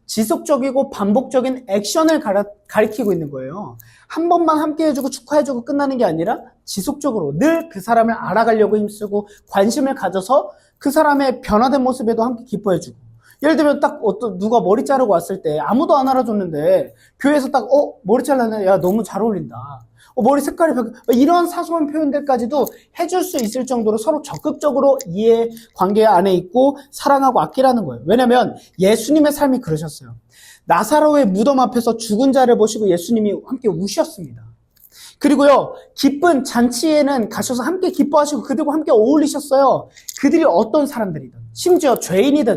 지속적이고 반복적인 액션을 가리키고 있는 거예요. 한 번만 함께 해주고 축하해주고 끝나는 게 아니라 지속적으로 늘 그 사람을 알아가려고 힘쓰고 관심을 가져서 그 사람의 변화된 모습에도 함께 기뻐해주고. 예를 들면 딱 누가 머리 자르고 왔을 때 아무도 안 알아줬는데 교회에서 딱 머리 잘랐네, 야 너무 잘 어울린다, 머리 색깔이 이런 사소한 표현들까지도 해줄 수 있을 정도로 서로 적극적으로 이해 관계 안에 있고 사랑하고 아끼라는 거예요. 왜냐면 예수님의 삶이 그러셨어요. 나사로의 무덤 앞에서 죽은 자를 보시고 예수님이 함께 우셨습니다. 그리고요, 기쁜 잔치에는 가셔서 함께 기뻐하시고 그들과 함께 어울리셨어요. 그들이 어떤 사람들이든, 심지어 죄인이든,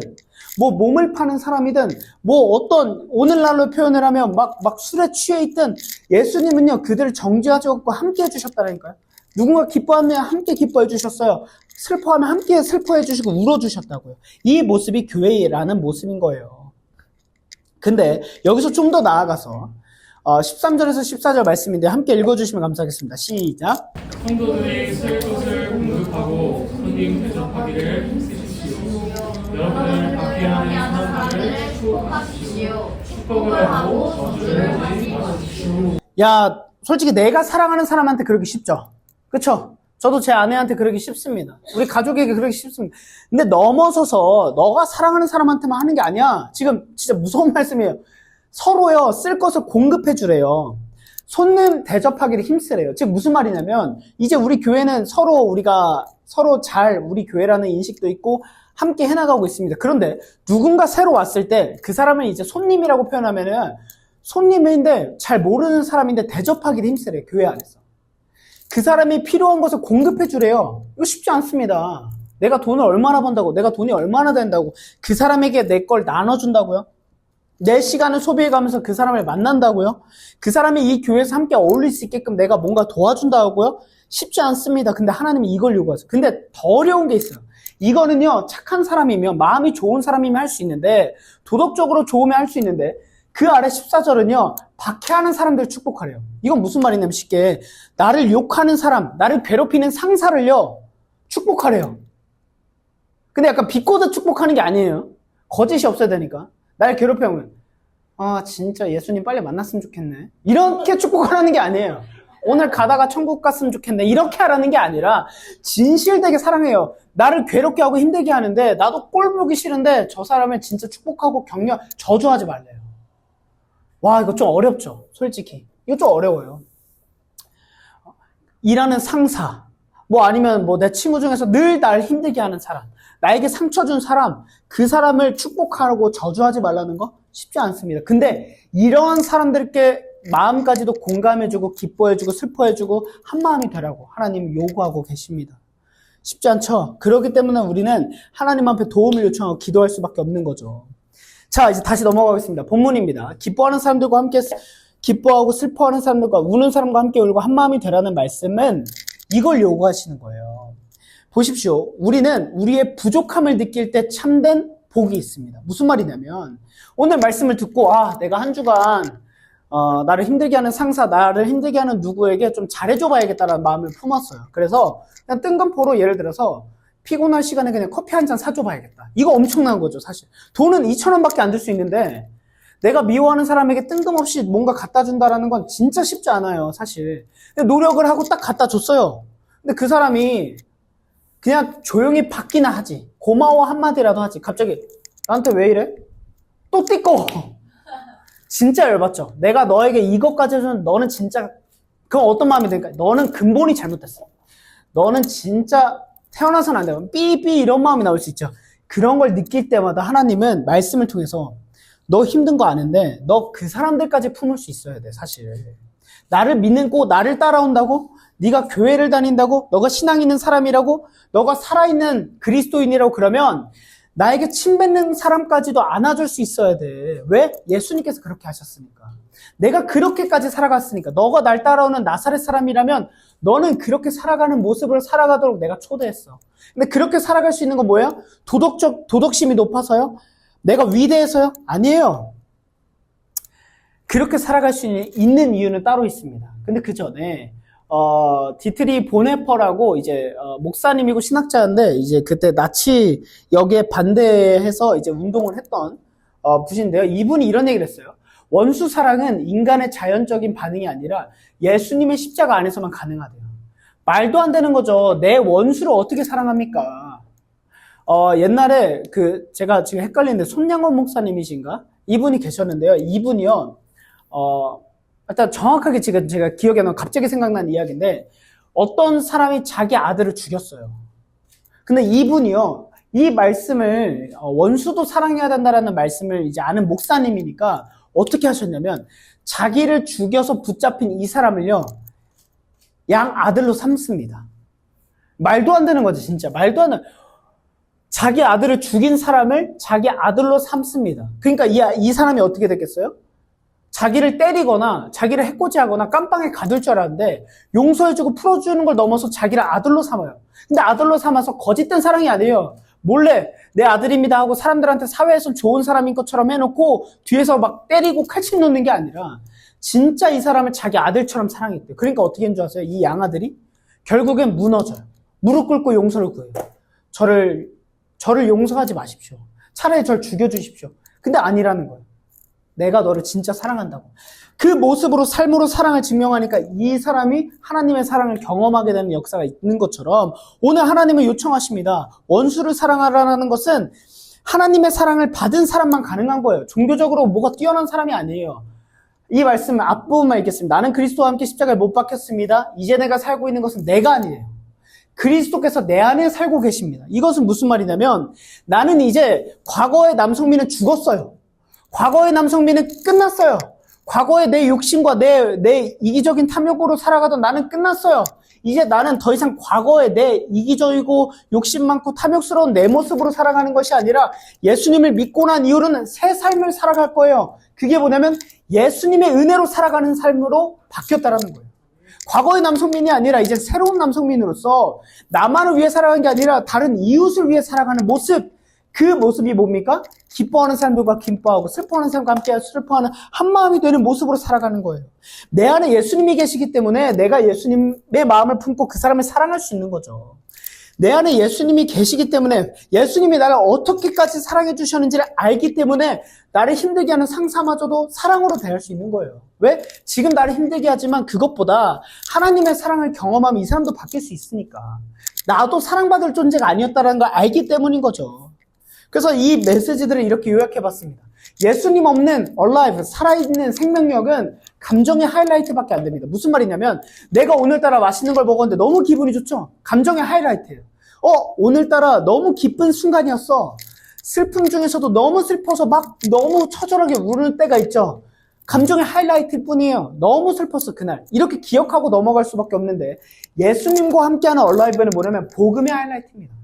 뭐 몸을 파는 사람이든, 뭐 어떤 오늘날로 표현을 하면 막 술에 취해 있든, 예수님은요 그들을 정죄하지 않고 함께 해주셨다니까요. 누군가 기뻐하면 함께 기뻐해 주셨어요. 슬퍼하면 함께 슬퍼해 주시고 울어 주셨다고요. 이 모습이 교회라는 모습인 거예요. 근데 여기서 좀 더 나아가서 13절에서 14절 말씀인데 함께 읽어주시면 감사하겠습니다. 시작. 성도들이 쓸 것을 공급하고 손님 대접하기를 힘쓰십시오. 여러분을 박해하는 사람들을 축복하십시오. 축복을 하고 저주를 하지 마십시오. 야, 솔직히 내가 사랑하는 사람한테 그러기 쉽죠? 그쵸? 저도 제 아내한테 그러기 쉽습니다. 우리 가족에게 그러기 쉽습니다. 근데 넘어서서 너가 사랑하는 사람한테만 하는 게 아니야. 지금 진짜 무서운 말씀이에요. 서로요, 쓸 것을 공급해 주래요. 손님 대접하기를 힘쓰래요. 즉 무슨 말이냐면 이제 우리 교회는 우리가 서로 잘 우리 교회라는 인식도 있고 함께 해나가고 있습니다. 그런데 누군가 새로 왔을 때 그 사람을 이제 손님이라고 표현하면은 손님인데 잘 모르는 사람인데 대접하기를 힘쓰래요. 교회 안에서. 그 사람이 필요한 것을 공급해 주래요. 이거 쉽지 않습니다. 내가 돈을 얼마나 번다고, 내가 돈이 얼마나 된다고, 그 사람에게 내 걸 나눠준다고요? 내 시간을 소비해가면서 그 사람을 만난다고요? 그 사람이 이 교회에서 함께 어울릴 수 있게끔 내가 뭔가 도와준다고요? 쉽지 않습니다. 근데 하나님이 이걸 요구하세요. 근데 더 어려운 게 있어요. 이거는요, 착한 사람이면, 마음이 좋은 사람이면 할 수 있는데, 도덕적으로 좋으면 할 수 있는데, 그 아래 14절은요, 박해하는 사람들을 축복하래요. 이건 무슨 말이냐면 쉽게, 나를 욕하는 사람, 나를 괴롭히는 상사를요, 축복하래요. 근데 약간 비꼬듯 축복하는 게 아니에요. 거짓이 없어야 되니까. 나를 괴롭히면, 진짜 예수님 빨리 만났으면 좋겠네. 이렇게 축복하라는 게 아니에요. 오늘 가다가 천국 갔으면 좋겠네. 이렇게 하라는 게 아니라, 진실되게 사랑해요. 나를 괴롭게 하고 힘들게 하는데, 나도 꼴 보기 싫은데, 저 사람을 진짜 축복하고 저주하지 말래요. 와, 이거 좀 어렵죠? 솔직히. 이거 좀 어려워요. 일하는 상사, 아니면 내 친구 중에서 늘 날 힘들게 하는 사람, 나에게 상처 준 사람, 그 사람을 축복하라고 저주하지 말라는 거 쉽지 않습니다. 근데 이러한 사람들께 마음까지도 공감해주고 기뻐해주고 슬퍼해주고 한마음이 되라고 하나님이 요구하고 계십니다. 쉽지 않죠? 그렇기 때문에 우리는 하나님 앞에 도움을 요청하고 기도할 수밖에 없는 거죠. 자, 이제 다시 넘어가겠습니다. 본문입니다. 기뻐하는 사람들과 함께 기뻐하고 슬퍼하는 사람들과 우는 사람과 함께 울고 한마음이 되라는 말씀은 이걸 요구하시는 거예요. 보십시오. 우리는 우리의 부족함을 느낄 때 참된 복이 있습니다. 무슨 말이냐면 오늘 말씀을 듣고 내가 한 주간 나를 힘들게 하는 상사, 나를 힘들게 하는 누구에게 좀 잘해줘봐야겠다라는 마음을 품었어요. 그래서 그냥 뜬금포로 예를 들어서 피곤한 시간에 그냥 커피 한 잔 사줘봐야겠다. 이거 엄청난 거죠, 사실. 돈은 2,000원밖에 안 들 수 있는데 내가 미워하는 사람에게 뜬금없이 뭔가 갖다 준다라는 건 진짜 쉽지 않아요, 사실. 노력을 하고 딱 갖다 줬어요. 근데 그 사람이 그냥 조용히 받기나 하지. 고마워 한마디라도 하지. 갑자기 나한테 왜 이래? 또 띠꺼워. 진짜 열받죠. 내가 너에게 이것까지 해주면 너는 진짜 그건 어떤 마음이 드니까 너는 근본이 잘못됐어. 너는 진짜 태어나서는 안 돼. 삐삐 이런 마음이 나올 수 있죠. 그런 걸 느낄 때마다 하나님은 말씀을 통해서 너 힘든 거 아는데 너 그 사람들까지 품을 수 있어야 돼, 사실. 나를 믿고 나를 따라온다고? 네가 교회를 다닌다고? 너가 신앙 있는 사람이라고? 너가 살아있는 그리스도인이라고 그러면 나에게 침 뱉는 사람까지도 안아줄 수 있어야 돼. 왜? 예수님께서 그렇게 하셨으니까. 내가 그렇게까지 살아갔으니까. 너가 날 따라오는 나사렛 사람이라면 너는 그렇게 살아가는 모습을 살아가도록 내가 초대했어. 근데 그렇게 살아갈 수 있는 건 뭐예요? 도덕심이 높아서요? 내가 위대해서요? 아니에요. 그렇게 살아갈 수 있는 이유는 따로 있습니다. 근데 그 전에 디트리 보네퍼라고 이제 목사님이고 신학자인데 이제 그때 나치 역에 반대해서 이제 운동을 했던 분인데요. 이분이 이런 얘기를 했어요. 원수 사랑은 인간의 자연적인 반응이 아니라 예수님의 십자가 안에서만 가능하대요. 말도 안 되는 거죠. 내 원수를 어떻게 사랑합니까? 옛날에 제가 지금 헷갈리는데 손양원 목사님이신가? 이분이 계셨는데요. 이분이요. 일단 정확하게 지금 제가 기억에 나면 갑자기 생각난 이야기인데 어떤 사람이 자기 아들을 죽였어요. 근데 이분이요. 이 말씀을 원수도 사랑해야 된다라는 말씀을 이제 아는 목사님이니까 어떻게 하셨냐면 자기를 죽여서 붙잡힌 이 사람을요. 양 아들로 삼습니다. 말도 안 되는 거죠, 진짜. 말도 안 되는. 자기 아들을 죽인 사람을 자기 아들로 삼습니다. 그러니까 이 사람이 어떻게 됐겠어요? 자기를 때리거나 자기를 해코지하거나 깜빵에 가둘 줄 알았는데 용서해주고 풀어주는 걸 넘어서 자기를 아들로 삼아요. 근데 아들로 삼아서 거짓된 사랑이 아니에요. 몰래 내 아들입니다 하고 사람들한테 사회에서 좋은 사람인 것처럼 해놓고 뒤에서 막 때리고 칼집 놓는 게 아니라 진짜 이 사람을 자기 아들처럼 사랑했대요. 그러니까 어떻게 했는 줄 아세요? 이 양아들이 결국엔 무너져요. 무릎 꿇고 용서를 구해요. 저를 용서하지 마십시오. 차라리 저를 죽여주십시오. 근데 아니라는 거예요. 내가 너를 진짜 사랑한다고. 그 모습으로 삶으로 사랑을 증명하니까 이 사람이 하나님의 사랑을 경험하게 되는 역사가 있는 것처럼 오늘 하나님은 요청하십니다. 원수를 사랑하라는 것은 하나님의 사랑을 받은 사람만 가능한 거예요. 종교적으로 뭐가 뛰어난 사람이 아니에요. 이 말씀 앞부분만 읽겠습니다. 나는 그리스도와 함께 십자가에 못 박혔습니다. 이제 내가 살고 있는 것은 내가 아니에요. 그리스도께서 내 안에 살고 계십니다. 이것은 무슨 말이냐면 나는 이제 과거의 남성민은 죽었어요. 과거의 남성민은 끝났어요. 과거의 내 욕심과 내 이기적인 탐욕으로 살아가던 나는 끝났어요. 이제 나는 더 이상 과거의 내 이기적이고 욕심 많고 탐욕스러운 내 모습으로 살아가는 것이 아니라 예수님을 믿고 난 이후로는 새 삶을 살아갈 거예요. 그게 뭐냐면 예수님의 은혜로 살아가는 삶으로 바뀌었다라는 거예요. 과거의 남성민이 아니라 이제 새로운 남성민으로서 나만을 위해 살아가는 게 아니라 다른 이웃을 위해 살아가는 모습. 그 모습이 뭡니까? 기뻐하는 사람들과 기뻐하고 슬퍼하는 사람과 함께 슬퍼하는 한마음이 되는 모습으로 살아가는 거예요. 내 안에 예수님이 계시기 때문에 내가 예수님의 마음을 품고 그 사람을 사랑할 수 있는 거죠. 내 안에 예수님이 계시기 때문에 예수님이 나를 어떻게까지 사랑해 주셨는지를 알기 때문에 나를 힘들게 하는 상사마저도 사랑으로 대할 수 있는 거예요. 왜? 지금 나를 힘들게 하지만 그것보다 하나님의 사랑을 경험하면 이 사람도 바뀔 수 있으니까. 나도 사랑받을 존재가 아니었다는 걸 알기 때문인 거죠. 그래서 이 메시지들을 이렇게 요약해봤습니다. 예수님 없는 alive, 살아있는 생명력은 감정의 하이라이트밖에 안 됩니다. 무슨 말이냐면 내가 오늘따라 맛있는 걸 먹었는데 너무 기분이 좋죠? 감정의 하이라이트예요. 오늘따라 너무 기쁜 순간이었어. 슬픔 중에서도 너무 슬퍼서 막 너무 처절하게 우는 때가 있죠? 감정의 하이라이트일 뿐이에요. 너무 슬펐어 그날. 이렇게 기억하고 넘어갈 수밖에 없는데 예수님과 함께하는 alive는 뭐냐면 복음의 하이라이트입니다.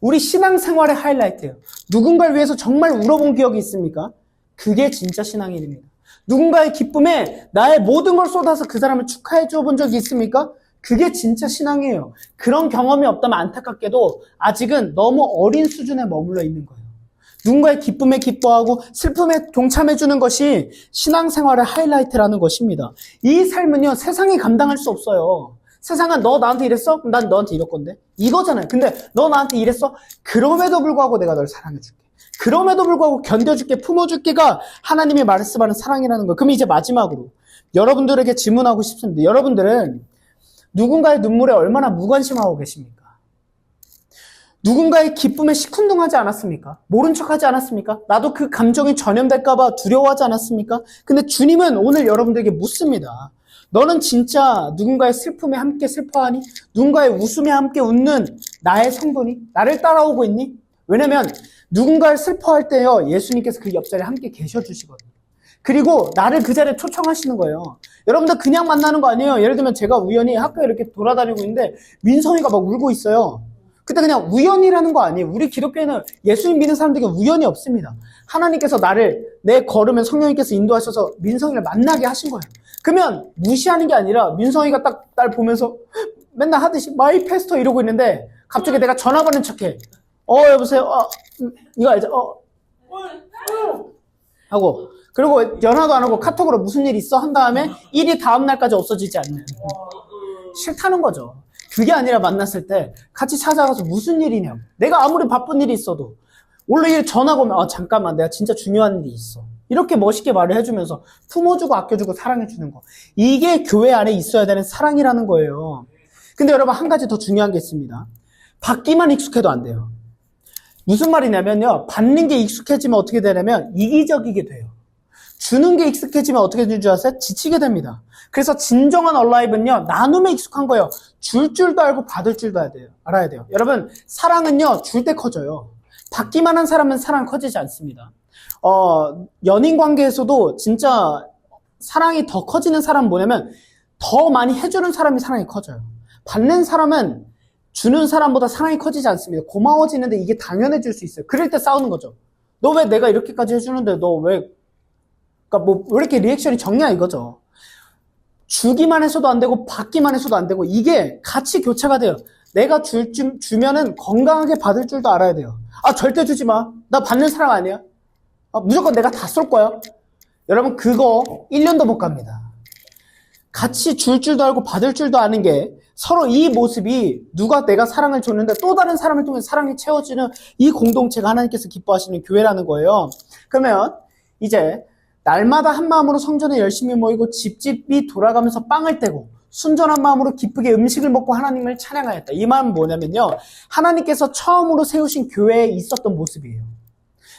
우리 신앙생활의 하이라이트예요. 누군가를 위해서 정말 울어본 기억이 있습니까? 그게 진짜 신앙의 일입니다. 누군가의 기쁨에 나의 모든 걸 쏟아서 그 사람을 축하해 줘 본 적이 있습니까? 그게 진짜 신앙이에요. 그런 경험이 없다면 안타깝게도 아직은 너무 어린 수준에 머물러 있는 거예요. 누군가의 기쁨에 기뻐하고 슬픔에 동참해주는 것이 신앙생활의 하이라이트라는 것입니다. 이 삶은요, 세상이 감당할 수 없어요. 세상은 너 나한테 이랬어? 그럼 난 너한테 이럴 건데. 이거잖아요. 근데 너 나한테 이랬어? 그럼에도 불구하고 내가 널 사랑해줄게. 그럼에도 불구하고 견뎌줄게, 품어줄게가 하나님이 말씀하는 사랑이라는 거예요. 그럼 이제 마지막으로 여러분들에게 질문하고 싶습니다. 여러분들은 누군가의 눈물에 얼마나 무관심하고 계십니까? 누군가의 기쁨에 시큰둥하지 않았습니까? 모른 척하지 않았습니까? 나도 그 감정이 전염될까봐 두려워하지 않았습니까? 근데 주님은 오늘 여러분들에게 묻습니다. 너는 진짜 누군가의 슬픔에 함께 슬퍼하니? 누군가의 웃음에 함께 웃는 나의 성도니? 나를 따라오고 있니? 왜냐면 누군가를 슬퍼할 때요, 예수님께서 그 옆자리에 함께 계셔주시거든요. 그리고 나를 그 자리에 초청하시는 거예요. 여러분들 그냥 만나는 거 아니에요. 예를 들면 제가 우연히 학교에 이렇게 돌아다니고 있는데 민성이가 막 울고 있어요. 그때 그냥 우연이라는 거 아니에요. 우리 기독교에는 예수님 믿는 사람들에게 우연이 없습니다. 하나님께서 내 걸으면 성령님께서 인도하셔서 민성이를 만나게 하신 거예요. 그러면 무시하는 게 아니라 민성이가 딱 날 보면서 맨날 하듯이 마이 패스터 이러고 있는데 갑자기 내가 전화 받는 척해. 여보세요? 이거 알죠? 하고 그리고 전화도 안 하고 카톡으로 무슨 일 있어? 한 다음에 일이 다음 날까지 없어지지 않는. 싫다는 거죠. 그게 아니라 만났을 때 같이 찾아가서 무슨 일이냐고. 내가 아무리 바쁜 일이 있어도 원래 일 전화가 오면 잠깐만 내가 진짜 중요한 일이 있어. 이렇게 멋있게 말을 해주면서 품어주고 아껴주고 사랑해주는 거. 이게 교회 안에 있어야 되는 사랑이라는 거예요. 근데 여러분 한 가지 더 중요한 게 있습니다. 받기만 익숙해도 안 돼요. 무슨 말이냐면요. 받는 게 익숙해지면 어떻게 되냐면 이기적이게 돼요. 주는 게 익숙해지면 어떻게 되는 줄 아세요? 지치게 됩니다. 그래서 진정한 얼라이브는요. 나눔에 익숙한 거예요. 줄 줄도 알고 받을 줄도 알아야 돼요. 여러분 사랑은요. 줄 때 커져요. 받기만 한 사람은 사랑 커지지 않습니다. 연인 관계에서도 진짜 사랑이 더 커지는 사람은 뭐냐면 더 많이 해주는 사람이 사랑이 커져요. 받는 사람은 주는 사람보다 사랑이 커지지 않습니다. 고마워지는데 이게 당연해질 수 있어요. 그럴 때 싸우는 거죠. 너 왜 내가 이렇게까지 해주는데 너 왜 왜 이렇게 리액션이 적냐 이거죠. 주기만 해서도 안 되고 받기만 해서도 안 되고 이게 같이 교차가 돼요. 내가 주면은 건강하게 받을 줄도 알아야 돼요. 절대 주지 마. 나 받는 사람 아니야. 무조건 내가 다 쏠 거야. 여러분 그거 1년도 못 갑니다. 같이 줄 줄도 알고 받을 줄도 아는 게 서로 이 모습이 누가 내가 사랑을 줬는데 또 다른 사람을 통해 사랑이 채워지는 이 공동체가 하나님께서 기뻐하시는 교회라는 거예요. 그러면 이제 날마다 한 마음으로 성전에 열심히 모이고 집집이 돌아가면서 빵을 떼고 순전한 마음으로 기쁘게 음식을 먹고 하나님을 찬양하였다. 이 말은 뭐냐면요. 하나님께서 처음으로 세우신 교회에 있었던 모습이에요.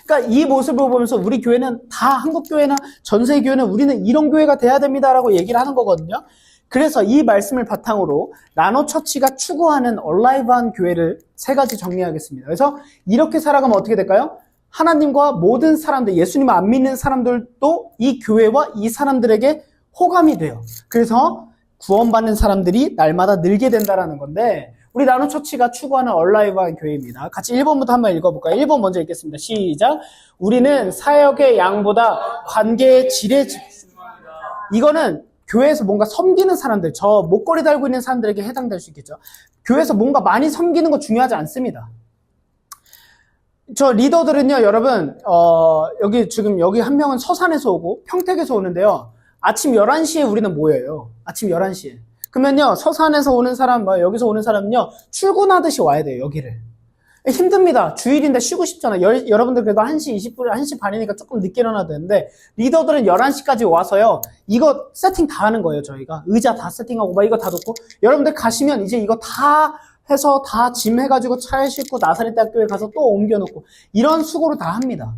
그러니까 이 모습을 보면서 우리 교회는 다 한국교회나 전세계 교회는 우리는 이런 교회가 돼야 됩니다라고 얘기를 하는 거거든요. 그래서 이 말씀을 바탕으로 나노처치가 추구하는 얼라이브한 교회를 3가지 정리하겠습니다. 그래서 이렇게 살아가면 어떻게 될까요? 하나님과 모든 사람들, 예수님을 안 믿는 사람들도 이 교회와 이 사람들에게 호감이 돼요. 그래서 구원받는 사람들이 날마다 늘게 된다는 건데 우리 나노처치가 추구하는 얼라이브한 교회입니다. 같이 1번부터 한번 읽어볼까요? 1번 먼저 읽겠습니다. 시작. 우리는 사역의 양보다 관계의 질에 이거는 교회에서 뭔가 섬기는 사람들, 저 목걸이 달고 있는 사람들에게 해당될 수 있겠죠. 교회에서 뭔가 많이 섬기는 거 중요하지 않습니다. 저 리더들은요, 여러분, 여기 한 명은 서산에서 오고 평택에서 오는데요. 아침 11시에 우리는 모여요. 아침 11시에. 그러면요, 서산에서 오는 사람, 여기서 오는 사람은요, 출근하듯이 와야 돼요, 여기를. 힘듭니다. 주일인데 쉬고 싶잖아요. 여러분들 그래도 1시 20분, 1시 반이니까 조금 늦게 일어나야 되는데, 리더들은 11시까지 와서요, 이거 세팅 다 하는 거예요, 저희가. 의자 다 세팅하고, 이거 다 놓고, 여러분들 가시면 이제 이거 다 해서 다 짐 해가지고 차에 싣고 나사렛 대학교에 가서 또 옮겨놓고, 이런 수고를 다 합니다.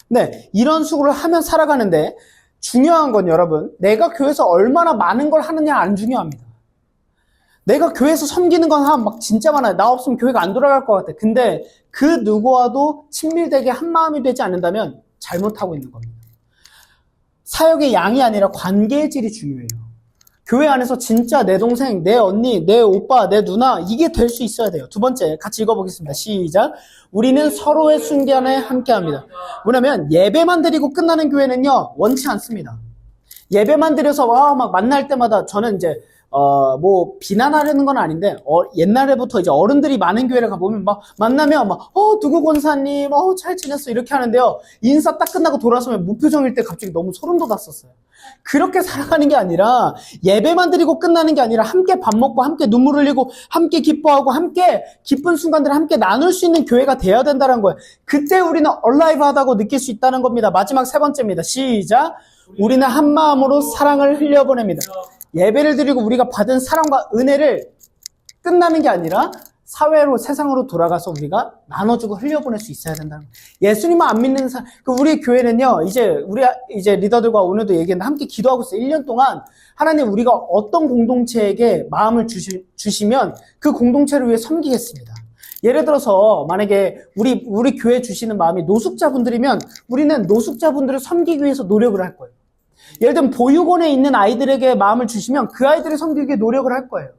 네, 이런 수고를 하면 살아가는데, 중요한 건 여러분, 내가 교회에서 얼마나 많은 걸 하느냐 안 중요합니다. 내가 교회에서 섬기는 건 막 진짜 많아요. 나 없으면 교회가 안 돌아갈 것 같아. 근데 그 누구와도 친밀되게 한 마음이 되지 않는다면 잘못하고 있는 겁니다. 사역의 양이 아니라 관계의 질이 중요해요. 교회 안에서 진짜 내 동생, 내 언니, 내 오빠, 내 누나 이게 될 수 있어야 돼요. 2번째 같이 읽어보겠습니다. 시작. 우리는 서로의 순간에 함께합니다. 뭐냐면 예배만 드리고 끝나는 교회는요 원치 않습니다. 예배만 드려서 막 만날 때마다 저는 이제 뭐 비난하려는 건 아닌데 옛날에부터 이제 어른들이 많은 교회를 가보면 막 만나면 막 누구 권사님 잘 지냈어 이렇게 하는데요. 인사 딱 끝나고 돌아서면 무표정일 때 갑자기 너무 소름 돋았었어요. 그렇게 살아가는 게 아니라 예배만 드리고 끝나는 게 아니라 함께 밥 먹고 함께 눈물 흘리고 함께 기뻐하고 함께 기쁜 순간들을 함께 나눌 수 있는 교회가 되어야 된다는 거예요. 그때 우리는 얼라이브하다고 느낄 수 있다는 겁니다. 마지막 세 번째입니다. 시작. 우리는 한 마음으로 사랑을 흘려보냅니다. 예배를 드리고 우리가 받은 사랑과 은혜를 끝나는 게 아니라 사회로 세상으로 돌아가서 우리가 나눠주고 흘려보낼 수 있어야 된다는 거예요. 예수님을 안 믿는 사람, 우리 교회는요, 우리 리더들과 오늘도 얘기했는데 함께 기도하고 있어요. 1년 동안 하나님 우리가 어떤 공동체에게 마음을 주시면 그 공동체를 위해 섬기겠습니다. 예를 들어서 만약에 우리 교회 주시는 마음이 노숙자분들이면 우리는 노숙자분들을 섬기기 위해서 노력을 할 거예요. 예를 들면 보육원에 있는 아이들에게 마음을 주시면 그 아이들을 섬기기 위해 노력을 할 거예요.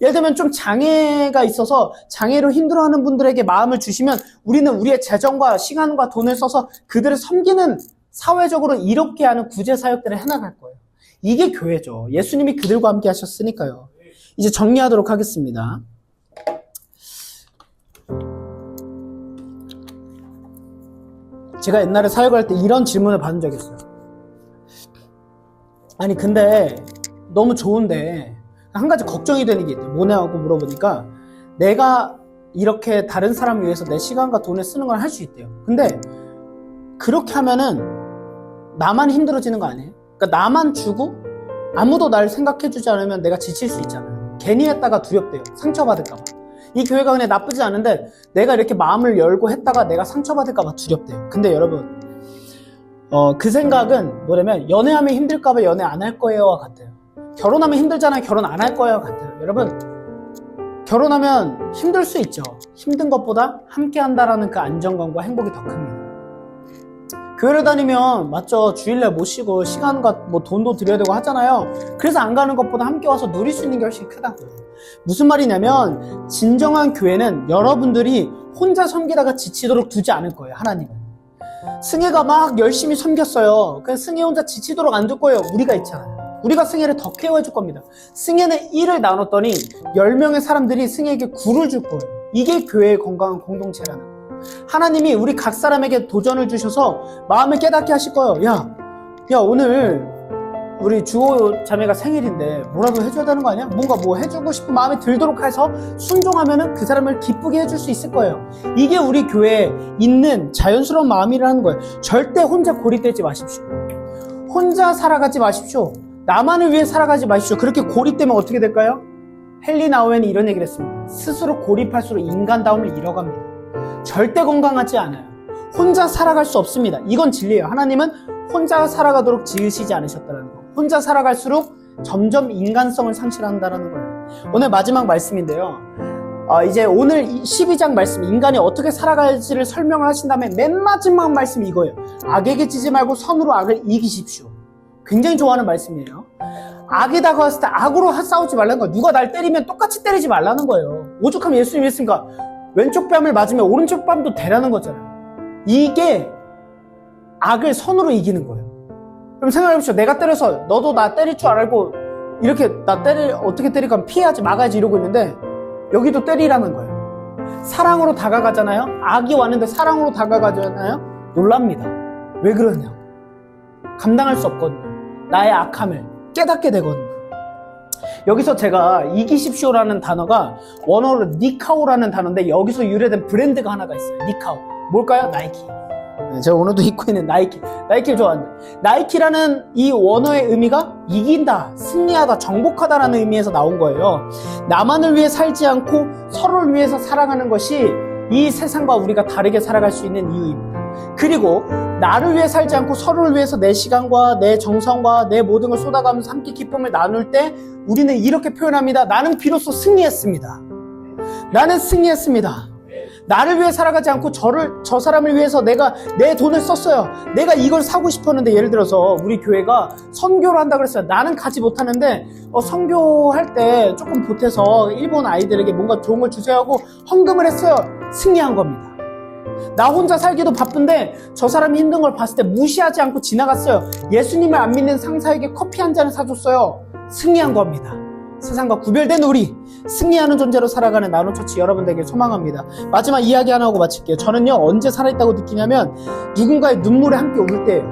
예를 들면 좀 장애가 있어서 장애로 힘들어하는 분들에게 마음을 주시면 우리는 우리의 재정과 시간과 돈을 써서 그들을 섬기는 사회적으로 이롭게 하는 구제사역들을 해나갈 거예요. 이게 교회죠. 예수님이 그들과 함께 하셨으니까요. 이제 정리하도록 하겠습니다. 제가 옛날에 사역할 때 이런 질문을 받은 적이 있어요. 아니 근데 너무 좋은데 한 가지 걱정이 되는 게 있대요. 뭐냐고 물어보니까 내가 이렇게 다른 사람을 위해서 내 시간과 돈을 쓰는 걸 할 수 있대요. 근데 그렇게 하면은 나만 힘들어지는 거 아니에요? 그러니까 나만 주고 아무도 날 생각해주지 않으면 내가 지칠 수 있잖아요. 괜히 했다가 두렵대요. 상처받을까 봐. 이 교회가 그냥 나쁘지 않은데 내가 이렇게 마음을 열고 했다가 내가 상처받을까 봐 두렵대요. 근데 여러분 그 생각은 뭐냐면 연애하면 힘들까 봐 연애 안 할 거예요와 같아요. 결혼하면 힘들잖아요. 결혼 안 할 거예요 같아요. 여러분 결혼하면 힘들 수 있죠. 힘든 것보다 함께 한다라는 그 안정감과 행복이 더 큽니다. 교회를 다니면 맞죠. 주일날 못 쉬고 시간과 뭐 돈도 들여야 되고 하잖아요. 그래서 안 가는 것보다 함께 와서 누릴 수 있는 게 훨씬 크다고요. 무슨 말이냐면 진정한 교회는 여러분들이 혼자 섬기다가 지치도록 두지 않을 거예요. 하나님은. 승혜가 막 열심히 섬겼어요. 그냥 승혜 혼자 지치도록 안 둘 거예요. 우리가 있잖아요. 우리가 승혜를 더 케어해 줄 겁니다. 승혜는 1을 나눴더니 10명의 사람들이 승혜에게 9를 줄 거예요. 이게 교회의 건강한 공동체라는 거예요. 하나님이 우리 각 사람에게 도전을 주셔서 마음을 깨닫게 하실 거예요. 야 오늘 우리 주호 자매가 생일인데 뭐라도 해줘야 되는 거 아니야? 뭔가 뭐 해주고 싶은 마음이 들도록 해서 순종하면은 그 사람을 기쁘게 해줄 수 있을 거예요. 이게 우리 교회에 있는 자연스러운 마음이라는 거예요. 절대 혼자 고립되지 마십시오. 혼자 살아가지 마십시오. 나만을 위해 살아가지 마십시오. 그렇게 고립되면 어떻게 될까요? 헨리 나우엔이 이런 얘기를 했습니다. 스스로 고립할수록 인간다움을 잃어갑니다. 절대 건강하지 않아요. 혼자 살아갈 수 없습니다. 이건 진리예요. 하나님은 혼자 살아가도록 지으시지 않으셨다는 거. 혼자 살아갈수록 점점 인간성을 상실한다는 거예요. 오늘 마지막 말씀인데요. 이제 오늘 12장 말씀, 인간이 어떻게 살아갈지를 설명을 하신 다음에 맨 마지막 말씀이 이거예요. 악에게 지지 말고 선으로 악을 이기십시오. 굉장히 좋아하는 말씀이에요. 악이 다가왔을 때 악으로 싸우지 말라는 거예요. 누가 날 때리면 똑같이 때리지 말라는 거예요. 오죽하면 예수님이 했으니까 왼쪽 뺨을 맞으면 오른쪽 뺨도 대라는 거잖아요. 이게 악을 선으로 이기는 거예요. 그럼 생각해보시죠. 내가 때려서 너도 나 때릴 줄 알고 이렇게 어떻게 때릴까 피해야지 막아야지 이러고 있는데 여기도 때리라는 거예요. 사랑으로 다가가잖아요. 악이 왔는데 사랑으로 다가가잖아요. 놀랍니다. 왜 그러냐? 감당할 수 없거든요. 나의 악함을 깨닫게 되거든요. 여기서 제가 이기십시오라는 단어가 원어로 니카오라는 단어인데 여기서 유래된 브랜드가 하나가 있어요. 니카오. 뭘까요? 나이키. 제가 오늘도 입고 있는 나이키를 좋아하는데 나이키라는 이 원어의 의미가 이긴다, 승리하다, 정복하다라는 의미에서 나온 거예요. 나만을 위해 살지 않고 서로를 위해서 살아가는 것이 이 세상과 우리가 다르게 살아갈 수 있는 이유입니다. 그리고 나를 위해 살지 않고 서로를 위해서 내 시간과 내 정성과 내 모든 걸 쏟아가면서 함께 기쁨을 나눌 때 우리는 이렇게 표현합니다. 나는 비로소 승리했습니다. 나는 승리했습니다. 나를 위해 살아가지 않고 저 사람을 위해서 내가 내 돈을 썼어요. 내가 이걸 사고 싶었는데 예를 들어서 우리 교회가 선교를 한다 그랬어요. 나는 가지 못하는데 선교할 때 조금 보태서 일본 아이들에게 뭔가 좋은 걸 주세요 하고 헌금을 했어요. 승리한 겁니다. 나 혼자 살기도 바쁜데 저 사람이 힘든 걸 봤을 때 무시하지 않고 지나갔어요. 예수님을 안 믿는 상사에게 커피 한 잔을 사줬어요. 승리한 겁니다. 세상과 구별된 우리, 승리하는 존재로 살아가는 나눔처치 여러분들에게 소망합니다. 마지막 이야기 하나 하고 마칠게요. 저는요, 언제 살아있다고 느끼냐면 누군가의 눈물에 함께 울을 때예요.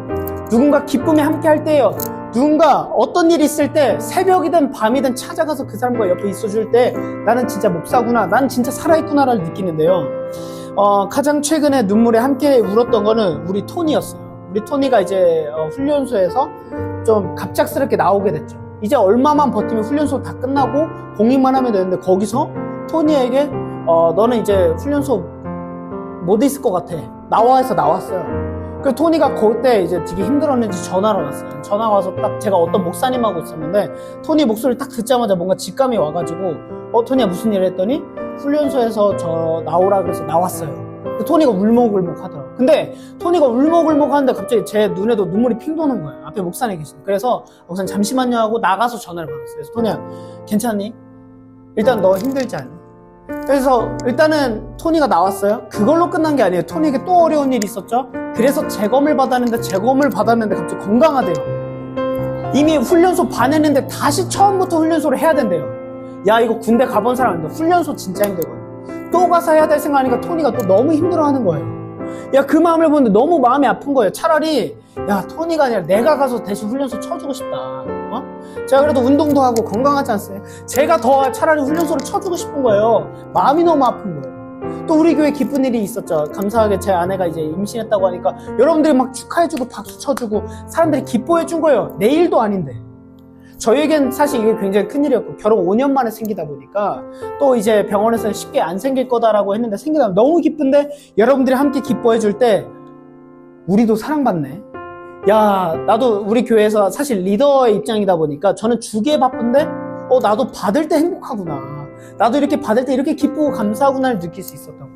누군가 기쁨에 함께 할 때예요. 누군가 어떤 일이 있을 때 새벽이든 밤이든 찾아가서 그 사람과 옆에 있어줄 때 나는 진짜 목사구나, 나는 진짜 살아있구나를 느끼는데요. 가장 최근에 눈물에 함께 울었던 거는 우리 토니였어요. 우리 토니가 이제 훈련소에서 좀 갑작스럽게 나오게 됐죠. 이제 얼마만 버티면 훈련소 다 끝나고 공익만 하면 되는데 거기서 토니에게 너는 이제 훈련소 못 있을 것 같아, 나와 해서 나왔어요. 그래서 토니가 그때 이제 되게 힘들었는지 전화를 왔어요. 전화 와서 딱 제가 어떤 목사님하고 있었는데 토니 목소리를 딱 듣자마자 뭔가 직감이 와가지고 토니야 무슨 일 했더니 훈련소에서 저 나오라 그래서 나왔어요. 근데 토니가 울먹울먹 하더라고요. 근데 토니가 울먹울먹 하는데 갑자기 제 눈에도 눈물이 핑 도는 거예요. 앞에 목사님 계시는. 그래서 목사님 잠시만요 하고 나가서 전화를 받았어요. 그래서 토니야 괜찮니? 일단 너 힘들지 않니? 그래서 일단은 토니가 나왔어요. 그걸로 끝난 게 아니에요. 토니에게 또 어려운 일이 있었죠. 그래서 재검을 받았는데 갑자기 건강하대요. 이미 훈련소 반했는데 다시 처음부터 훈련소를 해야 된대요. 야, 이거 군대 가본 사람인데 훈련소 진짜 힘들거든. 또 가서 해야 될 생각하니까 토니가 또 너무 힘들어하는 거예요. 야, 그 마음을 보는데 너무 마음이 아픈 거예요. 차라리 야, 토니가 아니라 내가 가서 대신 훈련소 쳐주고 싶다. 제가 그래도 운동도 하고 건강하지 않습니까? 제가 더 차라리 훈련소를 쳐주고 싶은 거예요. 마음이 너무 아픈 거예요. 또 우리 교회 기쁜 일이 있었죠. 감사하게 제 아내가 이제 임신했다고 하니까 여러분들이 막 축하해주고 박수 쳐주고 사람들이 기뻐해준 거예요. 내 일도 아닌데. 저희에겐 사실 이게 굉장히 큰일이었고 결혼 5년 만에 생기다 보니까 또 이제 병원에서는 쉽게 안 생길 거다라고 했는데 생기다 보면 너무 기쁜데 여러분들이 함께 기뻐해줄 때 우리도 사랑받네. 야, 나도 우리 교회에서 사실 리더의 입장이다 보니까 저는 주기에 바쁜데 나도 받을 때 행복하구나. 나도 이렇게 받을 때 이렇게 기쁘고 감사하구나를 느낄 수 있었던 거예요.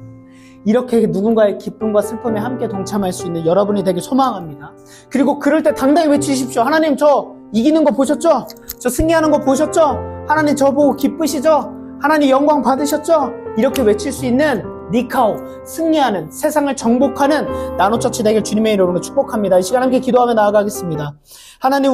이렇게 누군가의 기쁨과 슬픔에 함께 동참할 수 있는 여러분이 되게 소망합니다. 그리고 그럴 때 당당히 외치십시오. 하나님, 저 이기는 거 보셨죠? 저 승리하는 거 보셨죠? 하나님, 저 보고 기쁘시죠? 하나님 영광 받으셨죠? 이렇게 외칠 수 있는 니카오, 승리하는, 세상을 정복하는 나노처치 되길 주님의 이름으로 축복합니다. 이 시간 함께 기도하며 나아가겠습니다. 하나님,